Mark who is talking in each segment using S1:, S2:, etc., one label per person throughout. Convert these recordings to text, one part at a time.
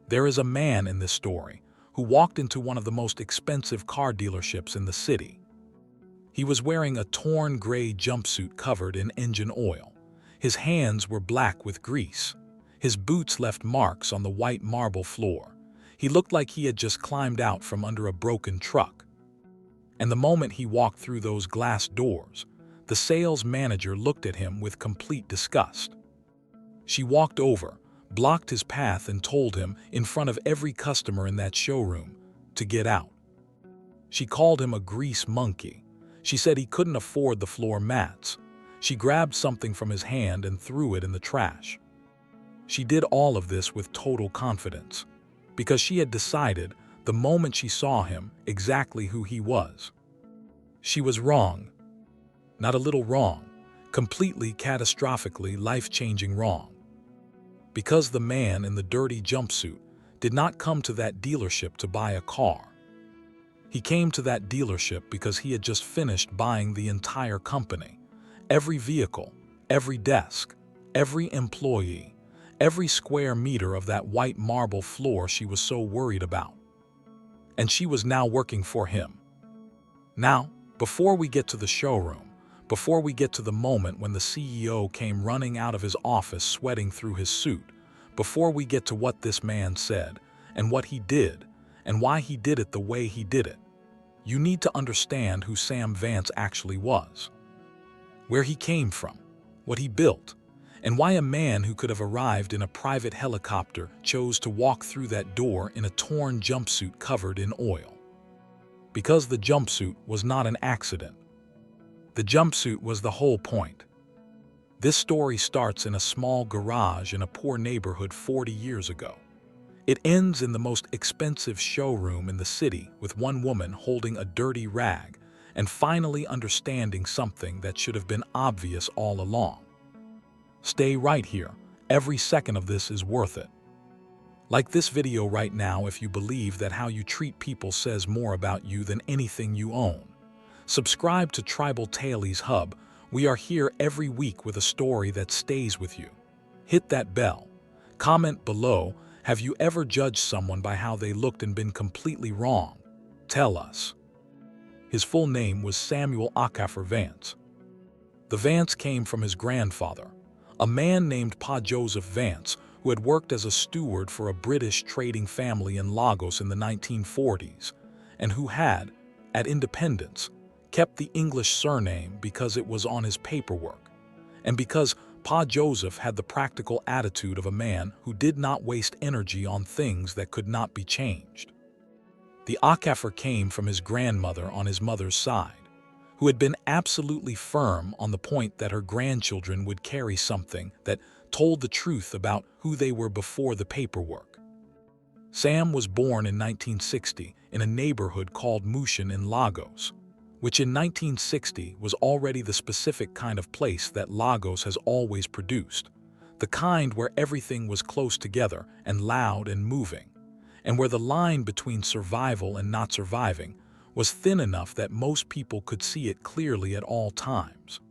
S1: There is a man in this story who walked into one of the most expensive car dealerships in the city. He was wearing a torn gray jumpsuit covered in engine oil. His hands were black with grease. His boots left marks on the white marble floor. He looked like he had just climbed out from under a broken truck. And the moment he walked through those glass doors, the sales manager looked at him with complete disgust. She walked over, blocked his path, and told him, in front of every customer in that showroom, to get out. She called him a grease monkey. She said he couldn't afford the floor mats. She grabbed something from his hand and threw it in the trash. She did all of this with total confidence, because she had decided, the moment she saw him, exactly who he was. She was wrong. Not a little wrong. Completely, catastrophically, life-changing wrong. Because the man in the dirty jumpsuit did not come to that dealership to buy a car. He came to that dealership because he had just finished buying the entire company. Every vehicle, every desk, every employee, every square meter of that white marble floor she was so worried about. And she was now working for him. Now, before we get to the showroom, before we get to the moment when the CEO came running out of his office sweating through his suit, before we get to what this man said, and what he did, and why he did it the way he did it, you need to understand who Sam Vance actually was. Where he came from, what he built, and why a man who could have arrived in a private helicopter chose to walk through that door in a torn jumpsuit covered in oil. Because the jumpsuit was not an accident. The jumpsuit was the whole point. This story starts in a small garage in a poor neighborhood 40 years ago. It ends in the most expensive showroom in the city with one woman holding a dirty rag and finally understanding something that should have been obvious all along. Stay right here. Every second of this is worth it. Like this video right now if you believe that how you treat people says more about you than anything you own. Subscribe to Tribal Tales Hub. We are here every week with a story that stays with you. Hit that bell. Comment below, have you ever judged someone by how they looked and been completely wrong? Tell us. His full name was Samuel Okafor Vance. The Vance came from his grandfather, a man named Pa Joseph Vance, who had worked as a steward for a British trading family in Lagos in the 1940s, and who had, at independence, kept the English surname because it was on his paperwork, and because Pa Joseph had the practical attitude of a man who did not waste energy on things that could not be changed. The Okafor came from his grandmother on his mother's side, who had been absolutely firm on the point that her grandchildren would carry something that told the truth about who they were before the paperwork. Sam was born in 1960 in a neighborhood called Mushin in Lagos, which in 1960 was already the specific kind of place that Lagos has always produced, the kind where everything was close together and loud and moving, and where the line between survival and not surviving was thin enough that most people could see it clearly at all times.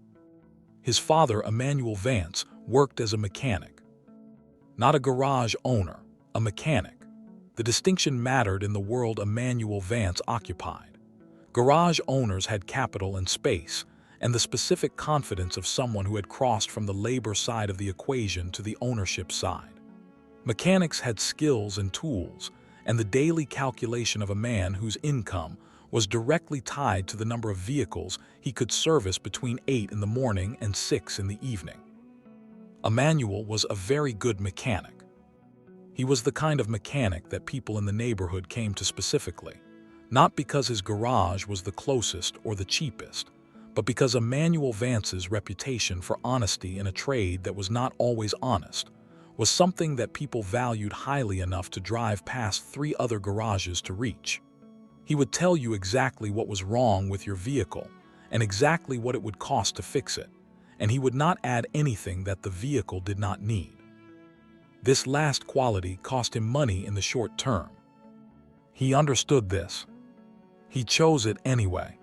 S1: His father, Emmanuel Vance, worked as a mechanic. Not a garage owner, a mechanic. The distinction mattered in the world Emmanuel Vance occupied. Garage owners had capital and space, and the specific confidence of someone who had crossed from the labor side of the equation to the ownership side. Mechanics had skills and tools, and the daily calculation of a man whose income was directly tied to the number of vehicles he could service between 8 in the morning and 6 in the evening. Emmanuel was a very good mechanic. He was the kind of mechanic that people in the neighborhood came to specifically, not because his garage was the closest or the cheapest, but because Emmanuel Vance's reputation for honesty in a trade that was not always honest was something that people valued highly enough to drive past 3 other garages to reach. He would tell you exactly what was wrong with your vehicle and exactly what it would cost to fix it, and he would not add anything that the vehicle did not need. This last quality cost him money in the short term. He understood this. He chose it anyway.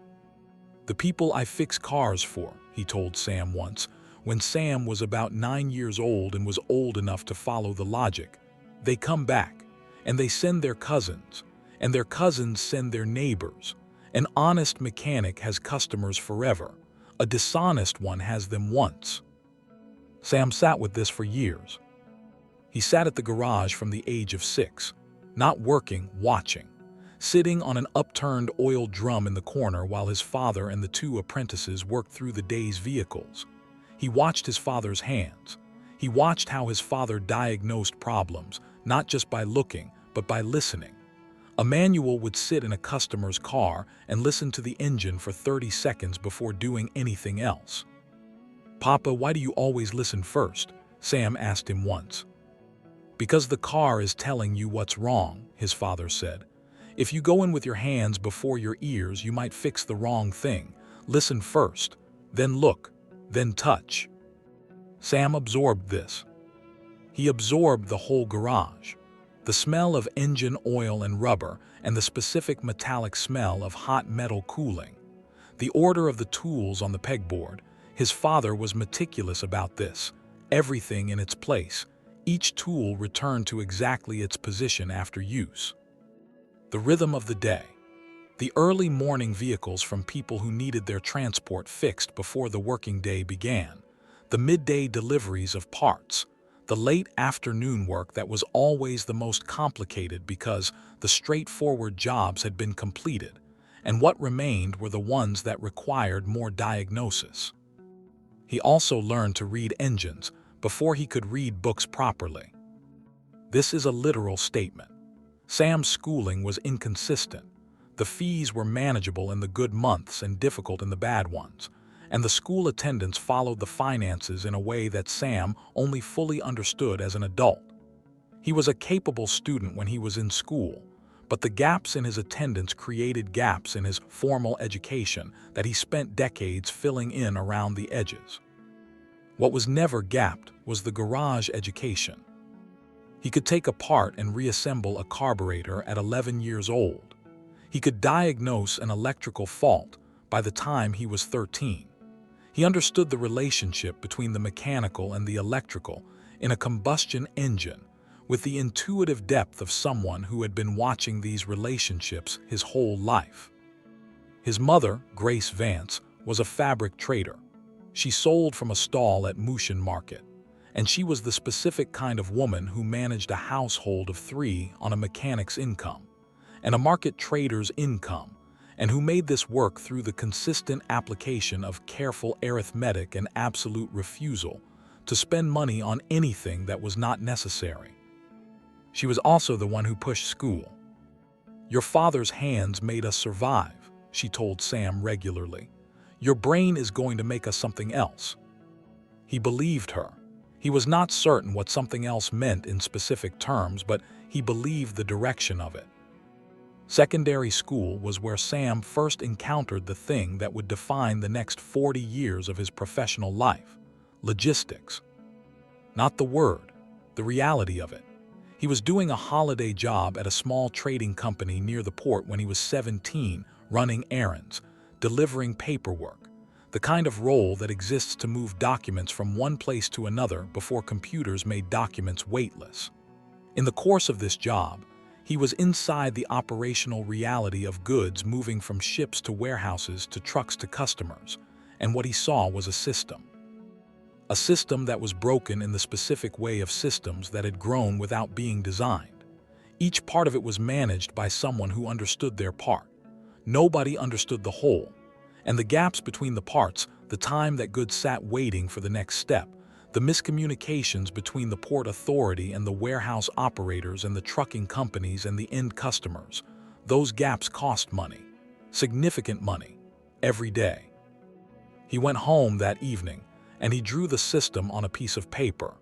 S1: "The people I fix cars for," he told Sam once, when Sam was about 9 years old and was old enough to follow the logic, "they come back. and they send their cousins, and their cousins send their neighbors. An honest mechanic has customers forever. A dishonest one has them once. Sam sat with this for years. He sat at the garage from the age of 6, not working, watching, sitting on an upturned oil drum in the corner while his father and the 2 apprentices worked through the day's vehicles. He watched his father's hands. He watched how his father diagnosed problems, not just by looking, but by listening. A manual would sit in a customer's car and listen to the engine for 30 seconds before doing anything else. "Papa, why do you always listen first?" Sam asked him once. "Because the car is telling you what's wrong," his father said. "If you go in with your hands before your ears, you might fix the wrong thing. Listen first, then look, then touch." Sam absorbed this. He absorbed the whole garage. The smell of engine oil and rubber, and the specific metallic smell of hot metal cooling. The order of the tools on the pegboard. His father was meticulous about this. Everything in its place. Each tool returned to exactly its position after use. The rhythm of the day. The early morning vehicles from people who needed their transport fixed before the working day began. The midday deliveries of parts. The late afternoon work that was always the most complicated because the straightforward jobs had been completed, and what remained were the ones that required more diagnosis. He also learned to read engines before he could read books properly. This is a literal statement. Sam's schooling was inconsistent. The fees were manageable in the good months and difficult in the bad ones, and the school attendance followed the finances in a way that Sam only fully understood as an adult. He was a capable student when he was in school, but the gaps in his attendance created gaps in his formal education that he spent decades filling in around the edges. What was never gapped was the garage education. He could take apart and reassemble a carburetor at 11 years old. He could diagnose an electrical fault by the time he was 13. He understood the relationship between the mechanical and the electrical in a combustion engine with the intuitive depth of someone who had been watching these relationships his whole life. His mother, Grace Vance, was a fabric trader. She sold from a stall at Mushin Market, and she was the specific kind of woman who managed a household of 3 on a mechanic's income and a market trader's income, and who made this work through the consistent application of careful arithmetic and absolute refusal to spend money on anything that was not necessary. She was also the one who pushed school. "Your father's hands made us survive," she told Sam regularly. "Your brain is going to make us something else." He believed her. He was not certain what something else meant in specific terms, but he believed the direction of it. Secondary school was where Sam first encountered the thing that would define the next 40 years of his professional life: logistics. Not the word, the reality of it. He was doing a holiday job at a small trading company near the port when he was 17, running errands, delivering paperwork, the kind of role that exists to move documents from one place to another before computers made documents weightless. In the course of this job, he was inside the operational reality of goods moving from ships to warehouses to trucks to customers, and what he saw was a system. A system that was broken in the specific way of systems that had grown without being designed. Each part of it was managed by someone who understood their part. Nobody understood the whole, and the gaps between the parts, the time that goods sat waiting for the next step, the miscommunications between the port authority and the warehouse operators and the trucking companies and the end customers, those gaps cost money, significant money, every day. He went home that evening, and he drew the system on a piece of paper.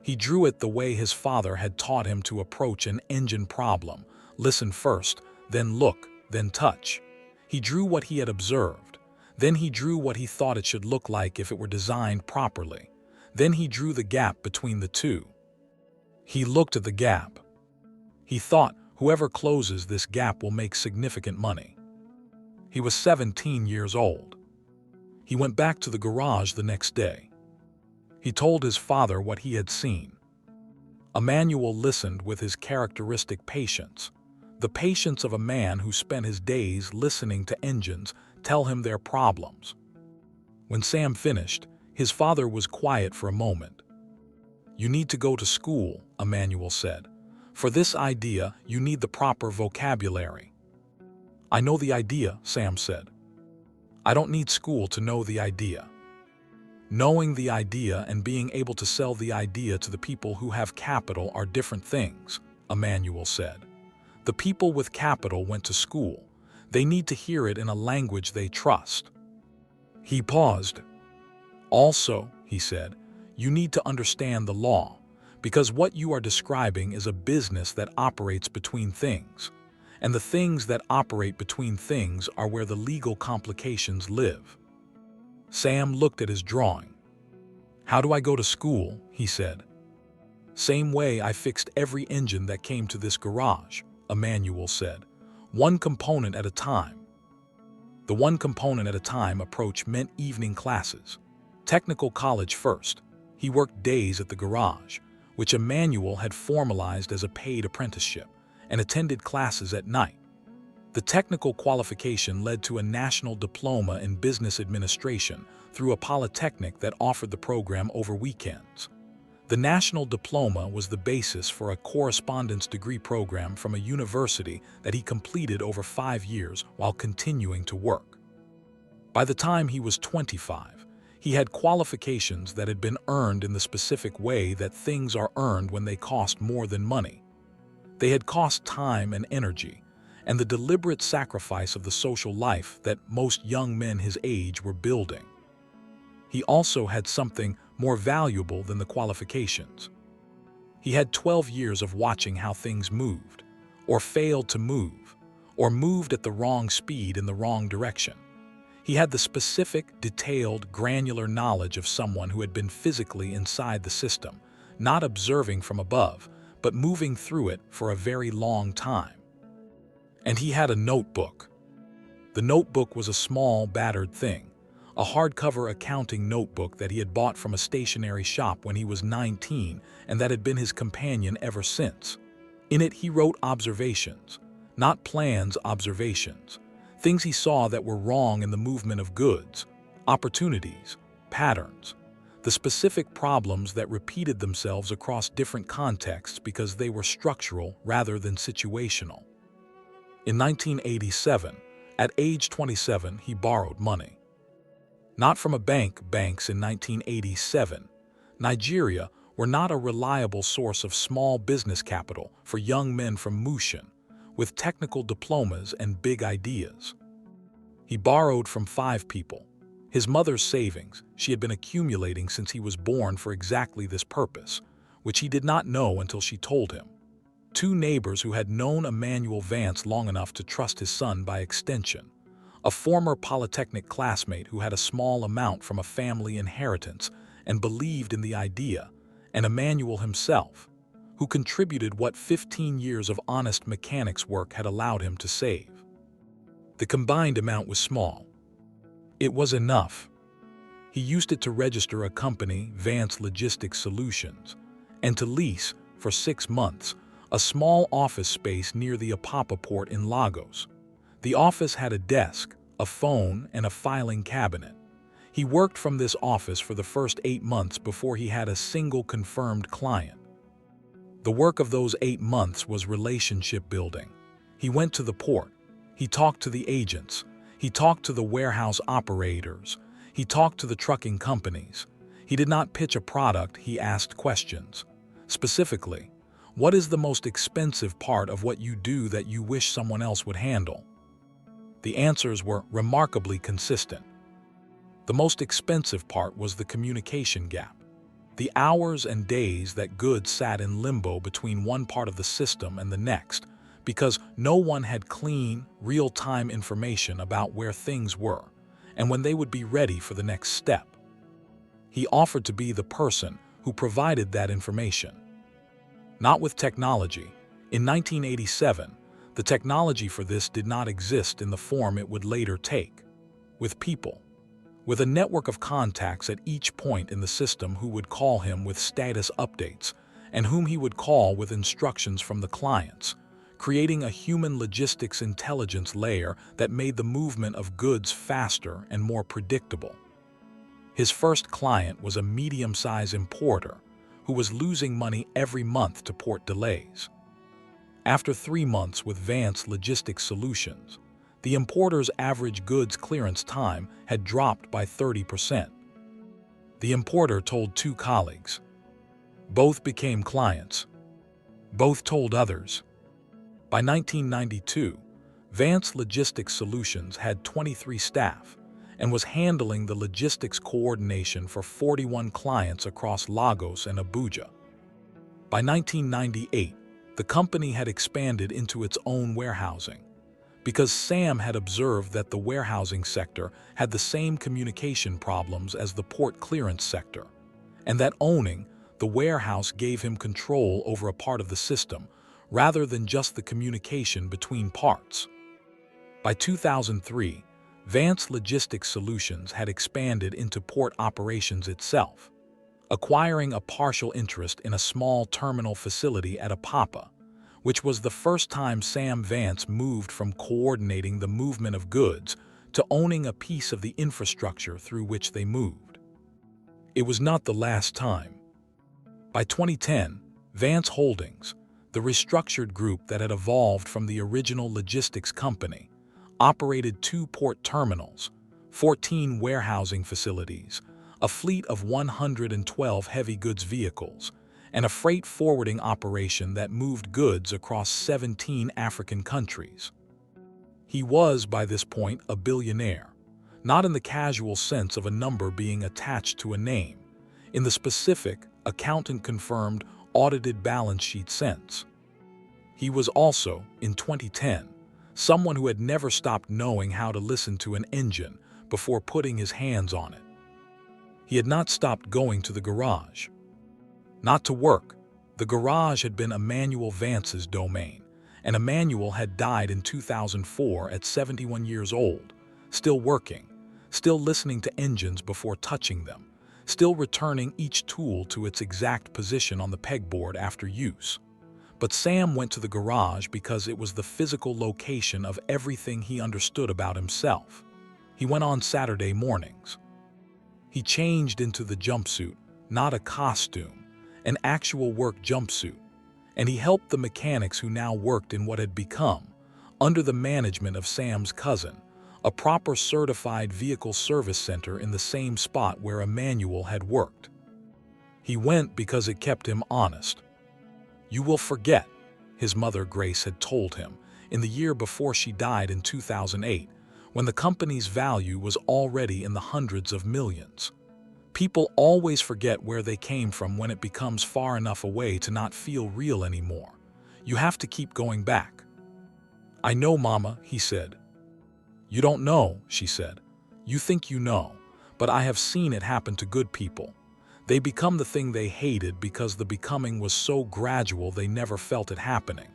S1: He drew it the way his father had taught him to approach an engine problem: listen first, then look, then touch. He drew what he had observed. Then he drew what he thought it should look like if it were designed properly. Then he drew the gap between the two. He looked at the gap. He thought, whoever closes this gap will make significant money. He was 17 years old. He went back to the garage the next day. He told his father what he had seen. Emmanuel listened with his characteristic patience, the patience of a man who spent his days listening to engines tell him their problems. When Sam finished, his father was quiet for a moment. "You need to go to school," Emmanuel said. "For this idea, you need the proper vocabulary." "I know the idea," Sam said. "I don't need school to know the idea." Knowing the idea and being able to sell the idea to the people who have capital are different things, Emmanuel said. The people with capital went to school. They need to hear it in a language they trust. He paused. "Also," he said, "you need to understand the law, because what you are describing is a business that operates between things. And the things that operate between things are where the legal complications live." Sam looked at his drawing. "How do I go to school?" he said. "Same way I fixed every engine that came to this garage," Emmanuel said. "One component at a time." The one component at a time approach meant evening classes. Technical college first. He worked days at the garage, which Emmanuel had formalized as a paid apprenticeship, and attended classes at night. The technical qualification led to a national diploma in business administration through a polytechnic that offered the program over weekends. The national diploma was the basis for a correspondence degree program from a university that he completed over 5 years while continuing to work. By the time he was 25, he had qualifications that had been earned in the specific way that things are earned when they cost more than money. They had cost time and energy, and the deliberate sacrifice of the social life that most young men his age were building. He also had something more valuable than the qualifications. He had 12 years of watching how things moved, or failed to move, or moved at the wrong speed in the wrong direction. He had the specific, detailed, granular knowledge of someone who had been physically inside the system, not observing from above, but moving through it for a very long time. And he had a notebook. The notebook was a small, battered thing, a hardcover accounting notebook that he had bought from a stationery shop when he was 19 and that had been his companion ever since. In it he wrote observations, not plans, observations, things he saw that were wrong in the movement of goods, opportunities, patterns, the specific problems that repeated themselves across different contexts because they were structural rather than situational. In 1987, at age 27, he borrowed money. Not from a bank. Banks in 1987, Nigeria, were not a reliable source of small business capital for young men from Mushin, with technical diplomas and big ideas. He borrowed from 5 people. His mother's savings she had been accumulating since he was born for exactly this purpose, which he did not know until she told him. 2 neighbors who had known Emmanuel Vance long enough to trust his son by extension, a former polytechnic classmate who had a small amount from a family inheritance and believed in the idea, and Emmanuel himself, who contributed what 15 years of honest mechanics work had allowed him to save. The combined amount was small. It was enough. He used it to register a company, Vance Logistics Solutions, and to lease, for 6 months, a small office space near the Apapa port in Lagos. The office had a desk, a phone, and a filing cabinet. He worked from this office for the first 8 months before he had a single confirmed client. The work of those 8 months was relationship building. He went to the port. He talked to the agents. He talked to the warehouse operators. He talked to the trucking companies. He did not pitch a product, he asked questions. Specifically, what is the most expensive part of what you do that you wish someone else would handle? The answers were remarkably consistent. The most expensive part was the communication gap. The hours and days that goods sat in limbo between one part of the system and the next, because no one had clean, real-time information about where things were and when they would be ready for the next step. He offered to be the person who provided that information. Not with technology. In 1987, the technology for this did not exist in the form it would later take. With people. With a network of contacts at each point in the system who would call him with status updates and whom he would call with instructions from the clients, creating a human logistics intelligence layer that made the movement of goods faster and more predictable. His first client was a medium-sized importer who was losing money every month to port delays. After 3 months with Vance Logistics Solutions, the importer's average goods clearance time had dropped by 30%. The importer told 2 colleagues. Both became clients. Both told others. By 1992, Vance Logistics Solutions had 23 staff and was handling the logistics coordination for 41 clients across Lagos and Abuja. By 1998, the company had expanded into its own warehousing, because Sam had observed that the warehousing sector had the same communication problems as the port clearance sector, and that owning the warehouse gave him control over a part of the system rather than just the communication between parts. By 2003, Vance Logistics Solutions had expanded into port operations itself, acquiring a partial interest in a small terminal facility at Apapa, which was the first time Sam Vance moved from coordinating the movement of goods to owning a piece of the infrastructure through which they moved. It was not the last time. By 2010, Vance Holdings, the restructured group that had evolved from the original logistics company, operated 2 port terminals, 14 warehousing facilities, a fleet of 112 heavy goods vehicles, and a freight forwarding operation that moved goods across 17 African countries. He was, by this point, a billionaire, not in the casual sense of a number being attached to a name, in the specific, accountant-confirmed, audited balance sheet sense. He was also, in 2010, someone who had never stopped knowing how to listen to an engine before putting his hands on it. He had not stopped going to the garage. Not to work. The garage had been Emmanuel Vance's domain, and Emmanuel had died in 2004 at 71 years old, still working, still listening to engines before touching them, still returning each tool to its exact position on the pegboard after use. But Sam went to the garage because it was the physical location of everything he understood about himself. He went on Saturday mornings. He changed into the jumpsuit, not a costume, an actual work jumpsuit, and he helped the mechanics who now worked in what had become, under the management of Sam's cousin, a proper certified vehicle service center in the same spot where Emmanuel had worked. He went because it kept him honest. "You will forget," his mother Grace had told him in the year before she died in 2008, when the company's value was already in the hundreds of millions. "People always forget where they came from when it becomes far enough away to not feel real anymore. You have to keep going back." "I know, Mama," he said. "You don't know," she said. "You think you know, but I have seen it happen to good people. They become the thing they hated because the becoming was so gradual they never felt it happening."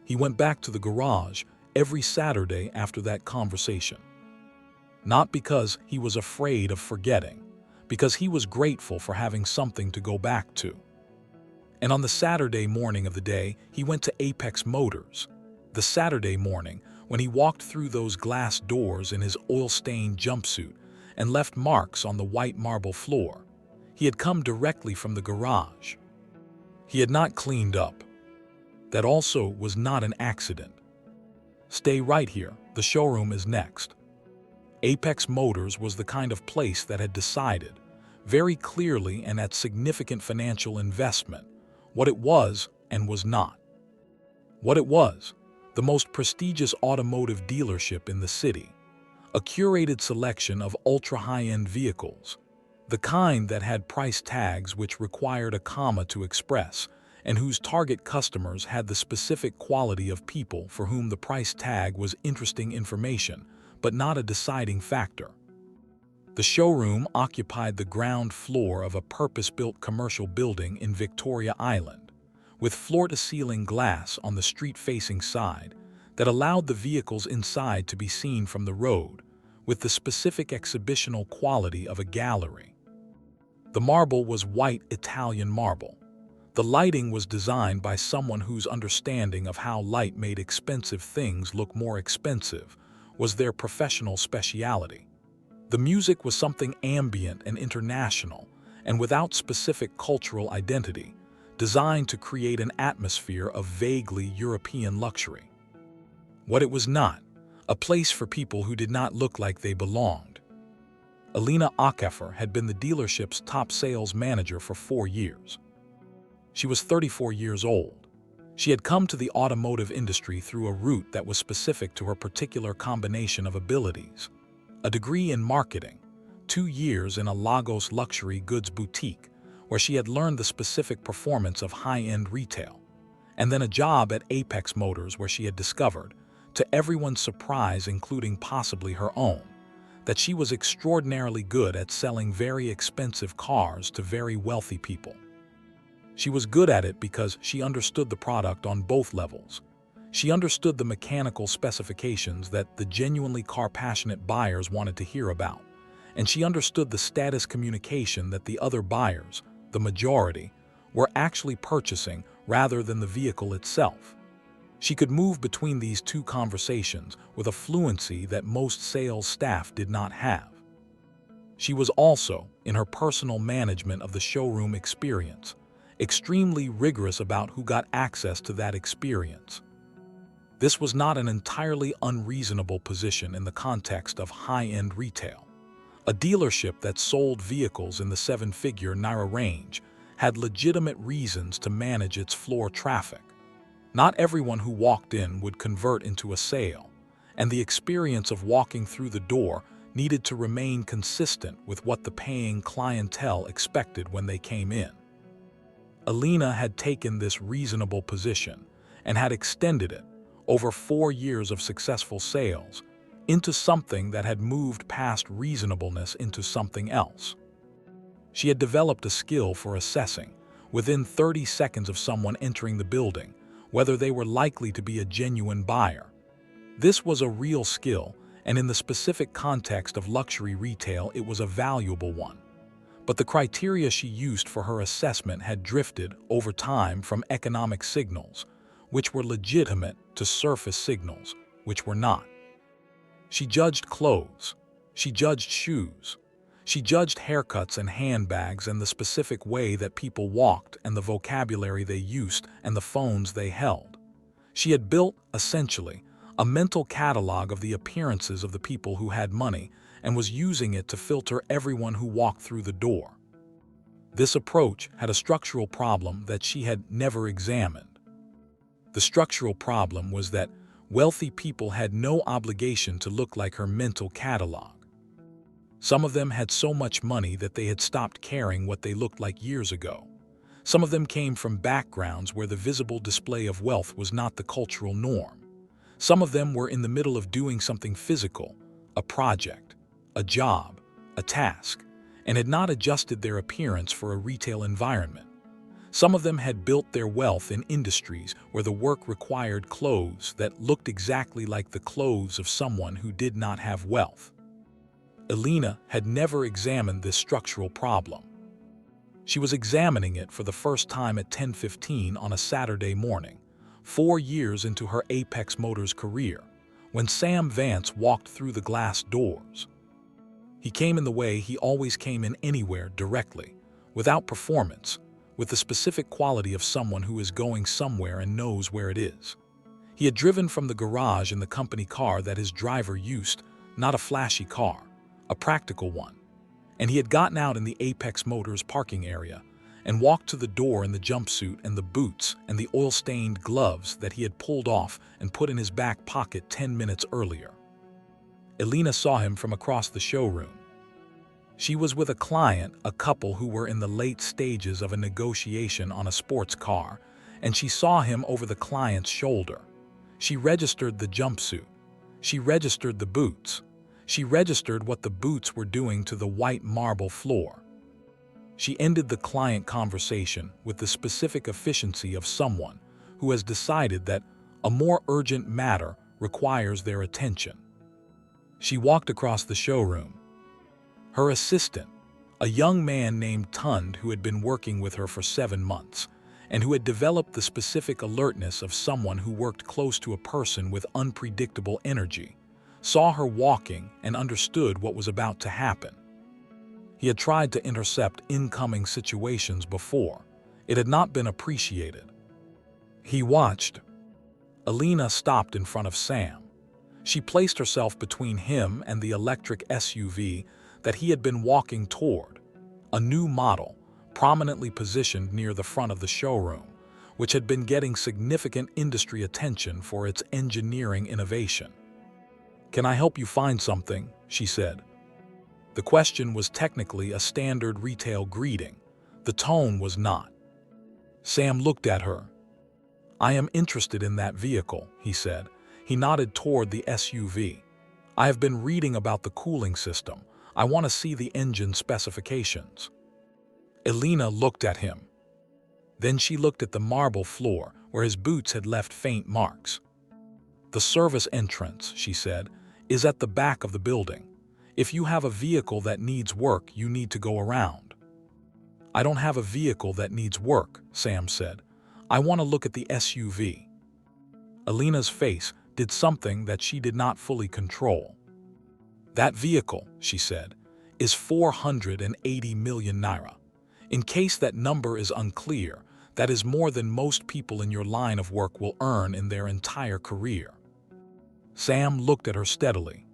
S1: He went back to the garage every Saturday after that conversation. Not because he was afraid of forgetting, because he was grateful for having something to go back to. And on the Saturday morning of the day, he went to Apex Motors. The Saturday morning, when he walked through those glass doors in his oil-stained jumpsuit and left marks on the white marble floor, he had come directly from the garage. He had not cleaned up. That also was not an accident. "Stay right here, the showroom is next." Apex Motors was the kind of place that had decided, very clearly and at significant financial investment, what it was and was not. What it was: the most prestigious automotive dealership in the city, a curated selection of ultra-high-end vehicles, the kind that had price tags which required a comma to express, and whose target customers had the specific quality of people for whom the price tag was interesting information, but not a deciding factor. The showroom occupied the ground floor of a purpose-built commercial building in Victoria Island, with floor-to-ceiling glass on the street-facing side that allowed the vehicles inside to be seen from the road, with the specific exhibitional quality of a gallery. The marble was white Italian marble, The lighting was designed by someone whose understanding of how light made expensive things look more expensive was their professional specialty. The music was something ambient and international, and without specific cultural identity, designed to create an atmosphere of vaguely European luxury. What it was not, a place for people who did not look like they belonged. Alina Akafer had been the dealership's top sales manager for 4 years. She was 34 years old. She had come to the automotive industry through a route that was specific to her particular combination of abilities. A degree in marketing, 2 years in a Lagos luxury goods boutique, where she had learned the specific performance of high-end retail, and then a job at Apex Motors where she had discovered, to everyone's surprise including possibly her own, that she was extraordinarily good at selling very expensive cars to very wealthy people. She was good at it because she understood the product on both levels. She understood the mechanical specifications that the genuinely car-passionate buyers wanted to hear about, and she understood the status communication that the other buyers, the majority, were actually purchasing rather than the vehicle itself. She could move between these two conversations with a fluency that most sales staff did not have. She was also, in her personal management of the showroom experience, extremely rigorous about who got access to that experience. This was not an entirely unreasonable position in the context of high-end retail. A dealership that sold vehicles in the 7-figure naira range had legitimate reasons to manage its floor traffic. Not everyone who walked in would convert into a sale, and the experience of walking through the door needed to remain consistent with what the paying clientele expected when they came in. Alina had taken this reasonable position and had extended it, over 4 years of successful sales, into something that had moved past reasonableness into something else. She had developed a skill for assessing, within 30 seconds of someone entering the building, whether they were likely to be a genuine buyer. This was a real skill, and in the specific context of luxury retail, it was a valuable one. But the criteria she used for her assessment had drifted, over time, from economic signals, which were legitimate, to surface signals, which were not. She judged clothes. She judged shoes. She judged haircuts and handbags and the specific way that people walked and the vocabulary they used and the phones they held. She had built, essentially, a mental catalog of the appearances of the people who had money and was using it to filter everyone who walked through the door. This approach had a structural problem that she had never examined. The structural problem was that wealthy people had no obligation to look like her mental catalog. Some of them had so much money that they had stopped caring what they looked like years ago. Some of them came from backgrounds where the visible display of wealth was not the cultural norm. Some of them were in the middle of doing something physical, a project, a job, a task, and had not adjusted their appearance for a retail environment. Some of them had built their wealth in industries where the work required clothes that looked exactly like the clothes of someone who did not have wealth. Alina had never examined this structural problem. She was examining it for the first time at 10:15 on a Saturday morning, 4 years into her Apex Motors career, when Sam Vance walked through the glass doors. He came in the way he always came in anywhere, directly, without performance, with the specific quality of someone who is going somewhere and knows where it is. He had driven from the garage in the company car that his driver used, not a flashy car, a practical one, and he had gotten out in the Apex Motors parking area and walked to the door in the jumpsuit and the boots and the oil-stained gloves that he had pulled off and put in his back pocket 10 minutes earlier. Alina saw him from across the showroom. She was with a client, a couple who were in the late stages of a negotiation on a sports car, and she saw him over the client's shoulder. She registered the jumpsuit. She registered the boots. She registered what the boots were doing to the white marble floor. She ended the client conversation with the specific efficiency of someone who has decided that a more urgent matter requires their attention. She walked across the showroom. Her assistant, a young man named Tund who had been working with her for 7 months, and who had developed the specific alertness of someone who worked close to a person with unpredictable energy, saw her walking and understood what was about to happen. He had tried to intercept incoming situations before. It had not been appreciated. He watched. Alina stopped in front of Sam. She placed herself between him and the electric SUV that he had been walking toward, a new model, prominently positioned near the front of the showroom, which had been getting significant industry attention for its engineering innovation. "Can I help you find something?" she said. The question was technically a standard retail greeting. The tone was not. Sam looked at her. "I am interested in that vehicle," he said. He nodded toward the SUV. "I have been reading about the cooling system. I want to see the engine specifications." Alina looked at him. Then she looked at the marble floor where his boots had left faint marks. "The service entrance," she said, "is at the back of the building. If you have a vehicle that needs work, you need to go around." "I don't have a vehicle that needs work," Sam said. "I want to look at the SUV." Alina's face did something that she did not fully control. "That vehicle," she said, "is 480 million naira. In case that number is unclear, that is more than most people in your line of work will earn in their entire career." Sam looked at her steadily.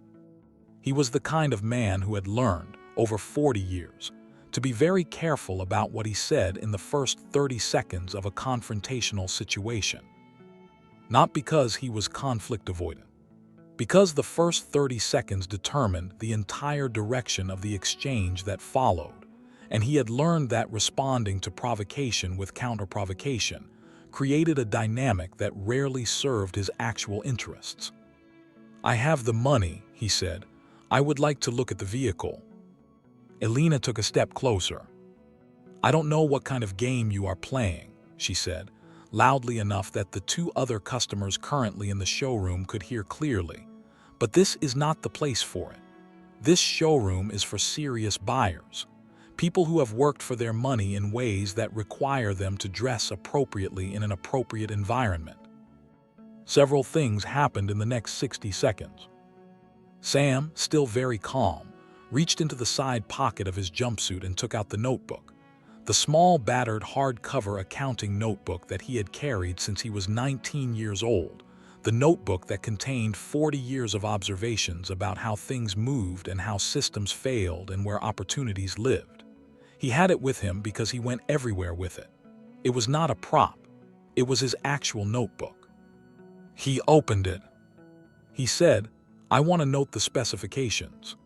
S1: He was the kind of man who had learned, over 40 years, to be very careful about what he said in the first 30 seconds of a confrontational situation. Not because he was conflict avoidant, because the first 30 seconds determined the entire direction of the exchange that followed, and he had learned that responding to provocation with counter-provocation created a dynamic that rarely served his actual interests. "I have the money," he said. "I would like to look at the vehicle." Alina took a step closer. "I don't know what kind of game you are playing," she said, loudly enough that the two other customers currently in the showroom could hear clearly. "But this is not the place for it. This showroom is for serious buyers, people who have worked for their money in ways that require them to dress appropriately in an appropriate environment." Several things happened in the next 60 seconds. Sam, still very calm, reached into the side pocket of his jumpsuit and took out the notebook, the small, battered, hardcover accounting notebook that he had carried since he was 19 years old, the notebook that contained 40 years of observations about how things moved and how systems failed and where opportunities lived. He had it with him because he went everywhere with it. It was not a prop. It was his actual notebook. He opened it. He said, "I want to note the specifications.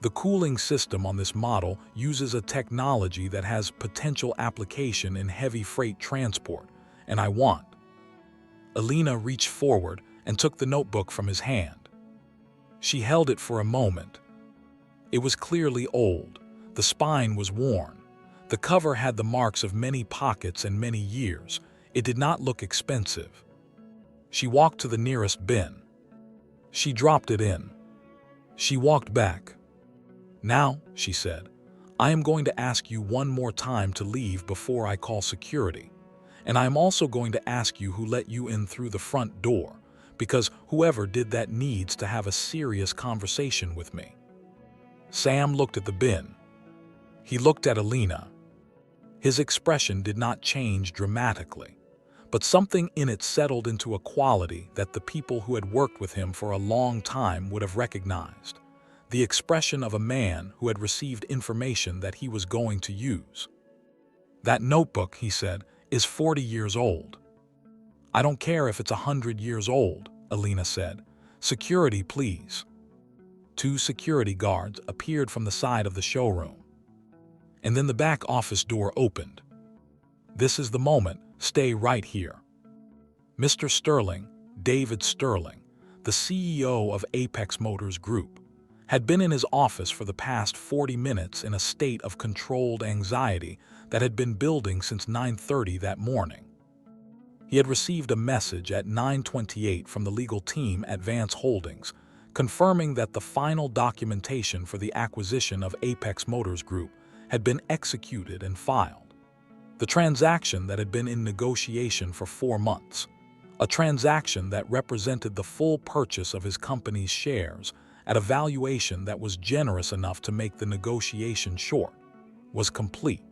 S1: The cooling system on this model uses a technology that has potential application in heavy freight transport, and I want." Alina reached forward and took the notebook from his hand. She held it for a moment. It was clearly old. The spine was worn. The cover had the marks of many pockets and many years. It did not look expensive. She walked to the nearest bin. She dropped it in. She walked back. "Now," she said, "I am going to ask you one more time to leave before I call security. And I am also going to ask you who let you in through the front door, because whoever did that needs to have a serious conversation with me." Sam looked at the bin. He looked at Alina. His expression did not change dramatically, but something in it settled into a quality that the people who had worked with him for a long time would have recognized. The expression of a man who had received information that he was going to use. "That notebook," he said, "is 40 years old." "I don't care if it's 100 years old," Alina said. "Security, please." 2 security guards appeared from the side of the showroom. And then the back office door opened. "This is the moment. Stay right here." Mr. Sterling, David Sterling, the CEO of Apex Motors Group, had been in his office for the past 40 minutes in a state of controlled anxiety that had been building since 9:30 that morning. He had received a message at 9:28 from the legal team at Vance Holdings, confirming that the final documentation for the acquisition of Apex Motors Group had been executed and filed. The transaction that had been in negotiation for 4 months, a transaction that represented the full purchase of his company's shares at a valuation that was generous enough to make the negotiation short, was complete.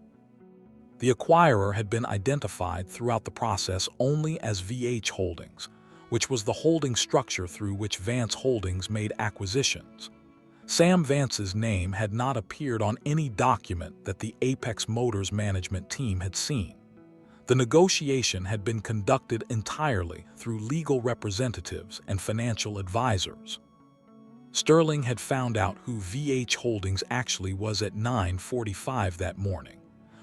S1: The acquirer had been identified throughout the process only as VH Holdings, which was the holding structure through which Vance Holdings made acquisitions. Sam Vance's name had not appeared on any document that the Apex Motors management team had seen. The negotiation had been conducted entirely through legal representatives and financial advisors. Sterling had found out who VH Holdings actually was at 9:45 that morning,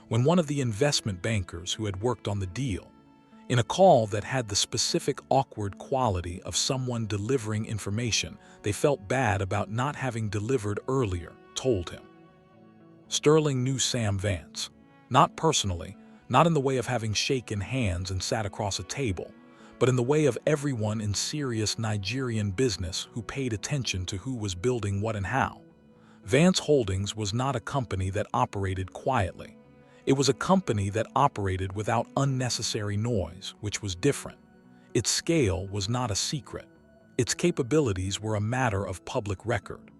S1: when one of the investment bankers who had worked on the deal, in a call that had the specific awkward quality of someone delivering information they felt bad about not having delivered earlier, told him. Sterling knew Sam Vance, not personally, not in the way of having shaken hands and sat across a table, but in the way of everyone in serious Nigerian business who paid attention to who was building what and how. Vance Holdings was not a company that operated quietly. It was a company that operated without unnecessary noise, which was different. Its scale was not a secret. Its capabilities were a matter of public record.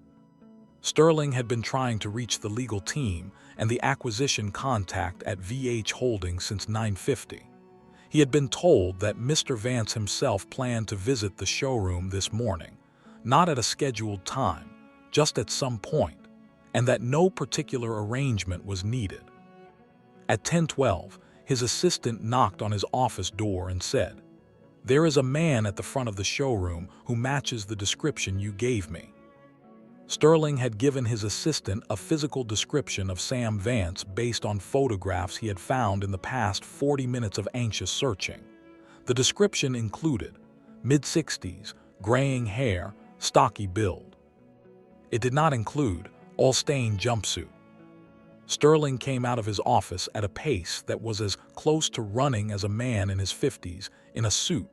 S1: Sterling had been trying to reach the legal team and the acquisition contact at VH Holdings since 9:50. He had been told that Mr. Vance himself planned to visit the showroom this morning, not at a scheduled time, just at some point, and that no particular arrangement was needed. At 10:12, his assistant knocked on his office door and said, "There is a man at the front of the showroom who matches the description you gave me." Sterling had given his assistant a physical description of Sam Vance based on photographs he had found in the past 40 minutes of anxious searching. The description included mid-60s, graying hair, stocky build. It did not include all-stained jumpsuit. Sterling came out of his office at a pace that was as close to running as a man in his 50s in a suit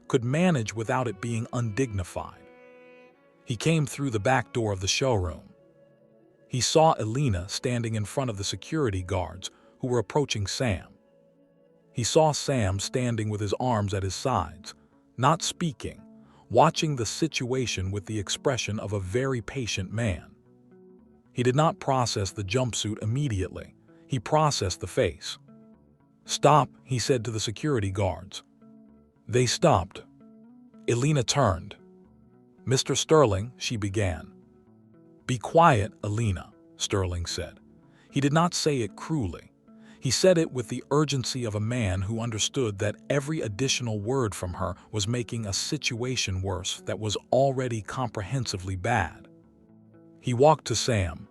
S1: could manage without it being undignified. He came through the back door of the showroom. He saw Elena standing in front of the security guards who were approaching Sam. He saw Sam standing with his arms at his sides, not speaking, watching the situation with the expression of a very patient man. He did not process the jumpsuit immediately. He processed the face. "Stop," he said to the security guards. They stopped. Elena turned. "Mr. Sterling," she began. "Be quiet, Elena," Sterling said. He did not say it cruelly. He said it with the urgency of a man who understood that every additional word from her was making a situation worse that was already comprehensively bad. He walked to Sam.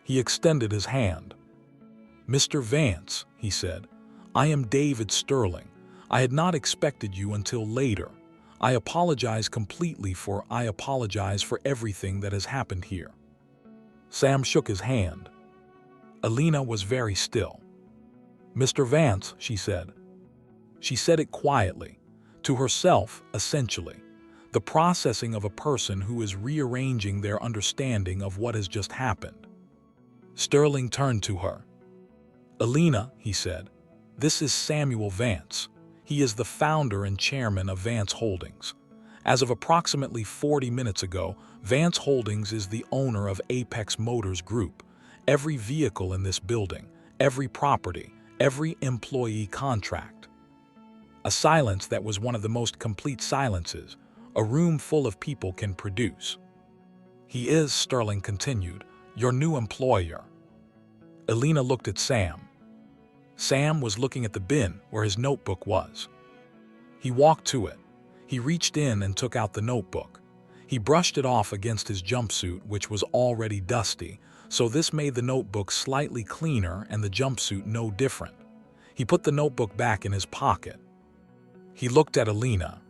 S1: He extended his hand. "Mr. Vance," he said, "I am David Sterling. I had not expected you until later. I apologize for everything that has happened here." Sam shook his hand. Elena was very still. "Mr. Vance," she said. She said it quietly, to herself, essentially, the processing of a person who is rearranging their understanding of what has just happened. Sterling turned to her. "Elena," he said, "this is Samuel Vance. He is the founder and chairman of Vance Holdings. As of approximately 40 minutes ago, Vance Holdings is the owner of Apex Motors Group. Every vehicle in this building, every property, every employee contract." A silence that was one of the most complete silences a room full of people can produce. "He is," Sterling continued, "your new employer." Elena looked at Sam. Sam was looking at the bin where his notebook was. He walked to it. He reached in and took out the notebook. He brushed it off against his jumpsuit, which was already dusty, so this made the notebook slightly cleaner and the jumpsuit no different. He put the notebook back in his pocket. He looked at Elena.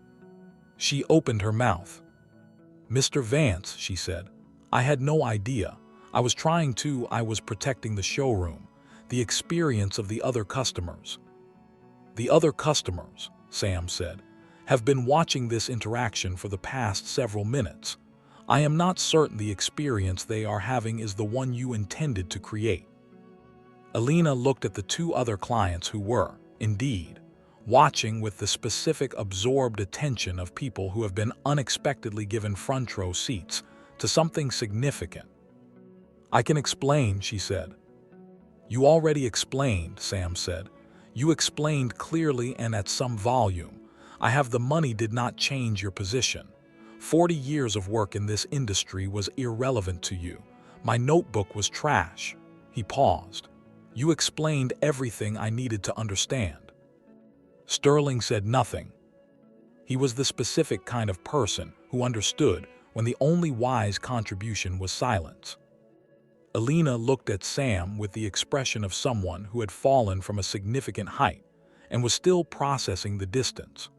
S1: She opened her mouth. "Mr. Vance," she said, "I had no idea. I was protecting the showroom, the experience of the other customers." "The other customers," Sam said, "have been watching this interaction for the past several minutes. I am not certain the experience they are having is the one you intended to create." Alina looked at the two other clients who were, indeed, watching with the specific absorbed attention of people who have been unexpectedly given front row seats to something significant. "I can explain," she said. "You already explained," Sam said. "You explained clearly and at some volume. I have the money did not change your position. 40 years of work in this industry was irrelevant to you. My notebook was trash." He paused. "You explained everything I needed to understand." Sterling said nothing. He was the specific kind of person who understood when the only wise contribution was silence. Alina looked at Sam with the expression of someone who had fallen from a significant height and was still processing the distance.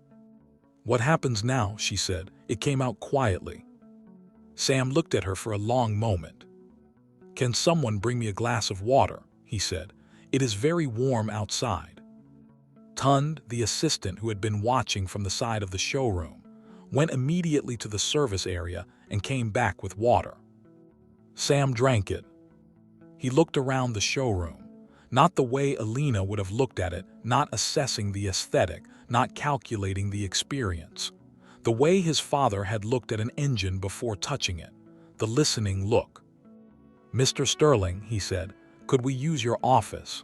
S1: "What happens now?" she said. It came out quietly. Sam looked at her for a long moment. "Can someone bring me a glass of water?" he said. "It is very warm outside." Tund, the assistant who had been watching from the side of the showroom, went immediately to the service area and came back with water. Sam drank it. He looked around the showroom, not the way Alina would have looked at it, not assessing the aesthetic, not calculating the experience. The way his father had looked at an engine before touching it, the listening look. "Mr. Sterling," he said, "could we use your office?"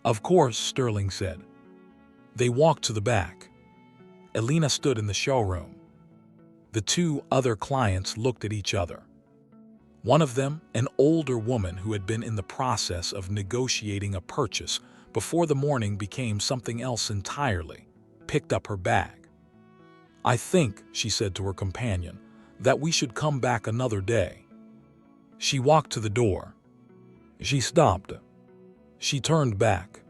S1: "Of course," Sterling said. They walked to the back. Alina stood in the showroom. The two other clients looked at each other. One of them, an older woman who had been in the process of negotiating a purchase before the morning became something else entirely, picked up her bag. "I think," she said to her companion, "that we should come back another day." She walked to the door. She stopped. She turned back.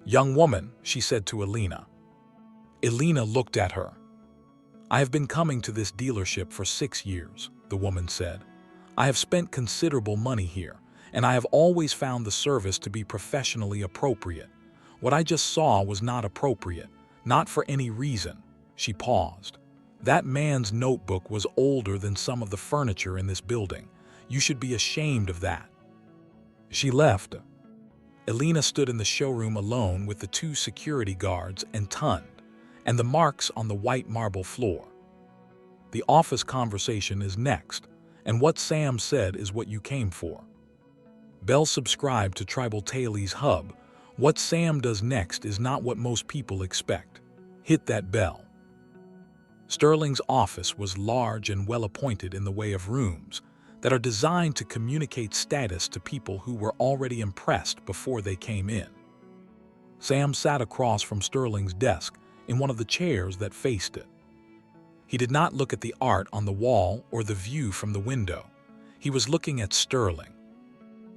S1: "Young woman," she said to Alina. Alina looked at her. "I have been coming to this dealership for 6 years," the woman said. "I have spent considerable money here, and I have always found the service to be professionally appropriate. What I just saw was not appropriate, not for any reason." She paused. "That man's notebook was older than some of the furniture in this building. You should be ashamed of that." She left. Alina stood in the showroom alone with the two security guards and Tund, and the marks on the white marble floor. The office conversation is next, and what Sam said is what you came for. Bell subscribe to Tribal Taile's Hub. What Sam does next is not what most people expect. Hit that bell. Sterling's office was large and well appointed in the way of rooms that are designed to communicate status to people who were already impressed before they came in. Sam sat across from Sterling's desk in one of the chairs that faced it. He did not look at the art on the wall or the view from the window. He was looking at Sterling.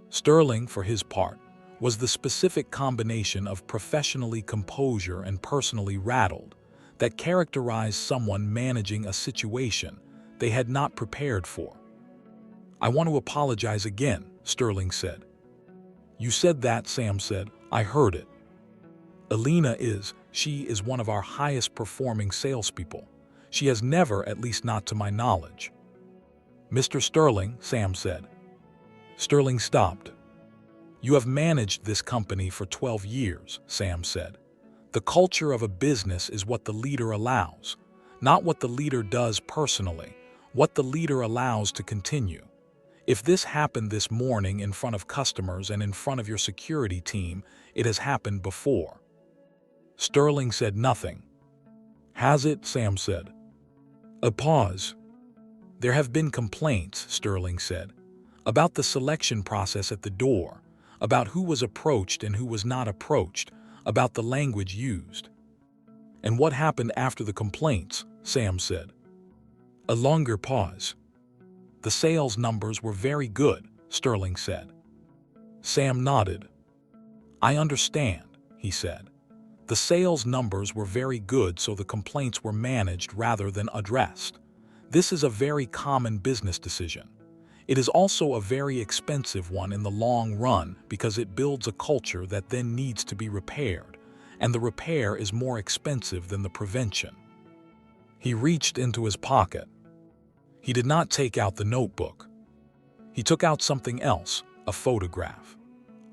S1: Sterling, for his part, was the specific combination of professionally composure and personally rattled that characterized someone managing a situation they had not prepared for. "I want to apologize again," Sterling said. "You said that," Sam said. "I heard it. Alina she is one of our highest performing salespeople. She has never, at least not to my knowledge." "Mr. Sterling," Sam said. Sterling stopped. "You have managed this company for 12 years, Sam said. The culture of a business is what the leader allows, not what the leader does personally, what the leader allows to continue. If this happened this morning in front of customers and in front of your security team, it has happened before." Sterling said nothing. "Has it?" Sam said. A pause. "There have been complaints," Sterling said, "about the selection process at the door, about who was approached and who was not approached, about the language used." "And what happened after the complaints?" Sam said. A longer pause. "The sales numbers were very good," Sterling said. Sam nodded. "I understand," he said. "The sales numbers were very good, so the complaints were managed rather than addressed. This is a very common business decision. It is also a very expensive one in the long run because it builds a culture that then needs to be repaired, and the repair is more expensive than the prevention." He reached into his pocket. He did not take out the notebook. He took out something else, a photograph.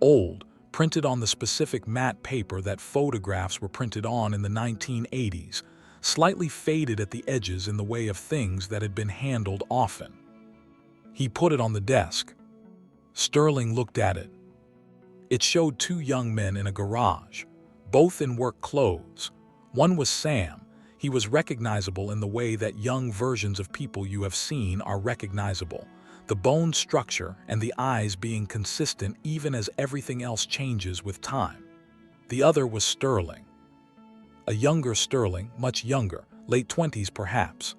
S1: Old, printed on the specific matte paper that photographs were printed on in the 1980s, slightly faded at the edges in the way of things that had been handled often. He put it on the desk. Sterling looked at it. It showed two young men in a garage, both in work clothes. One was Sam. He was recognizable in the way that young versions of people you have seen are recognizable, the bone structure and the eyes being consistent even as everything else changes with time. The other was Sterling. A younger Sterling, much younger, late 20s perhaps.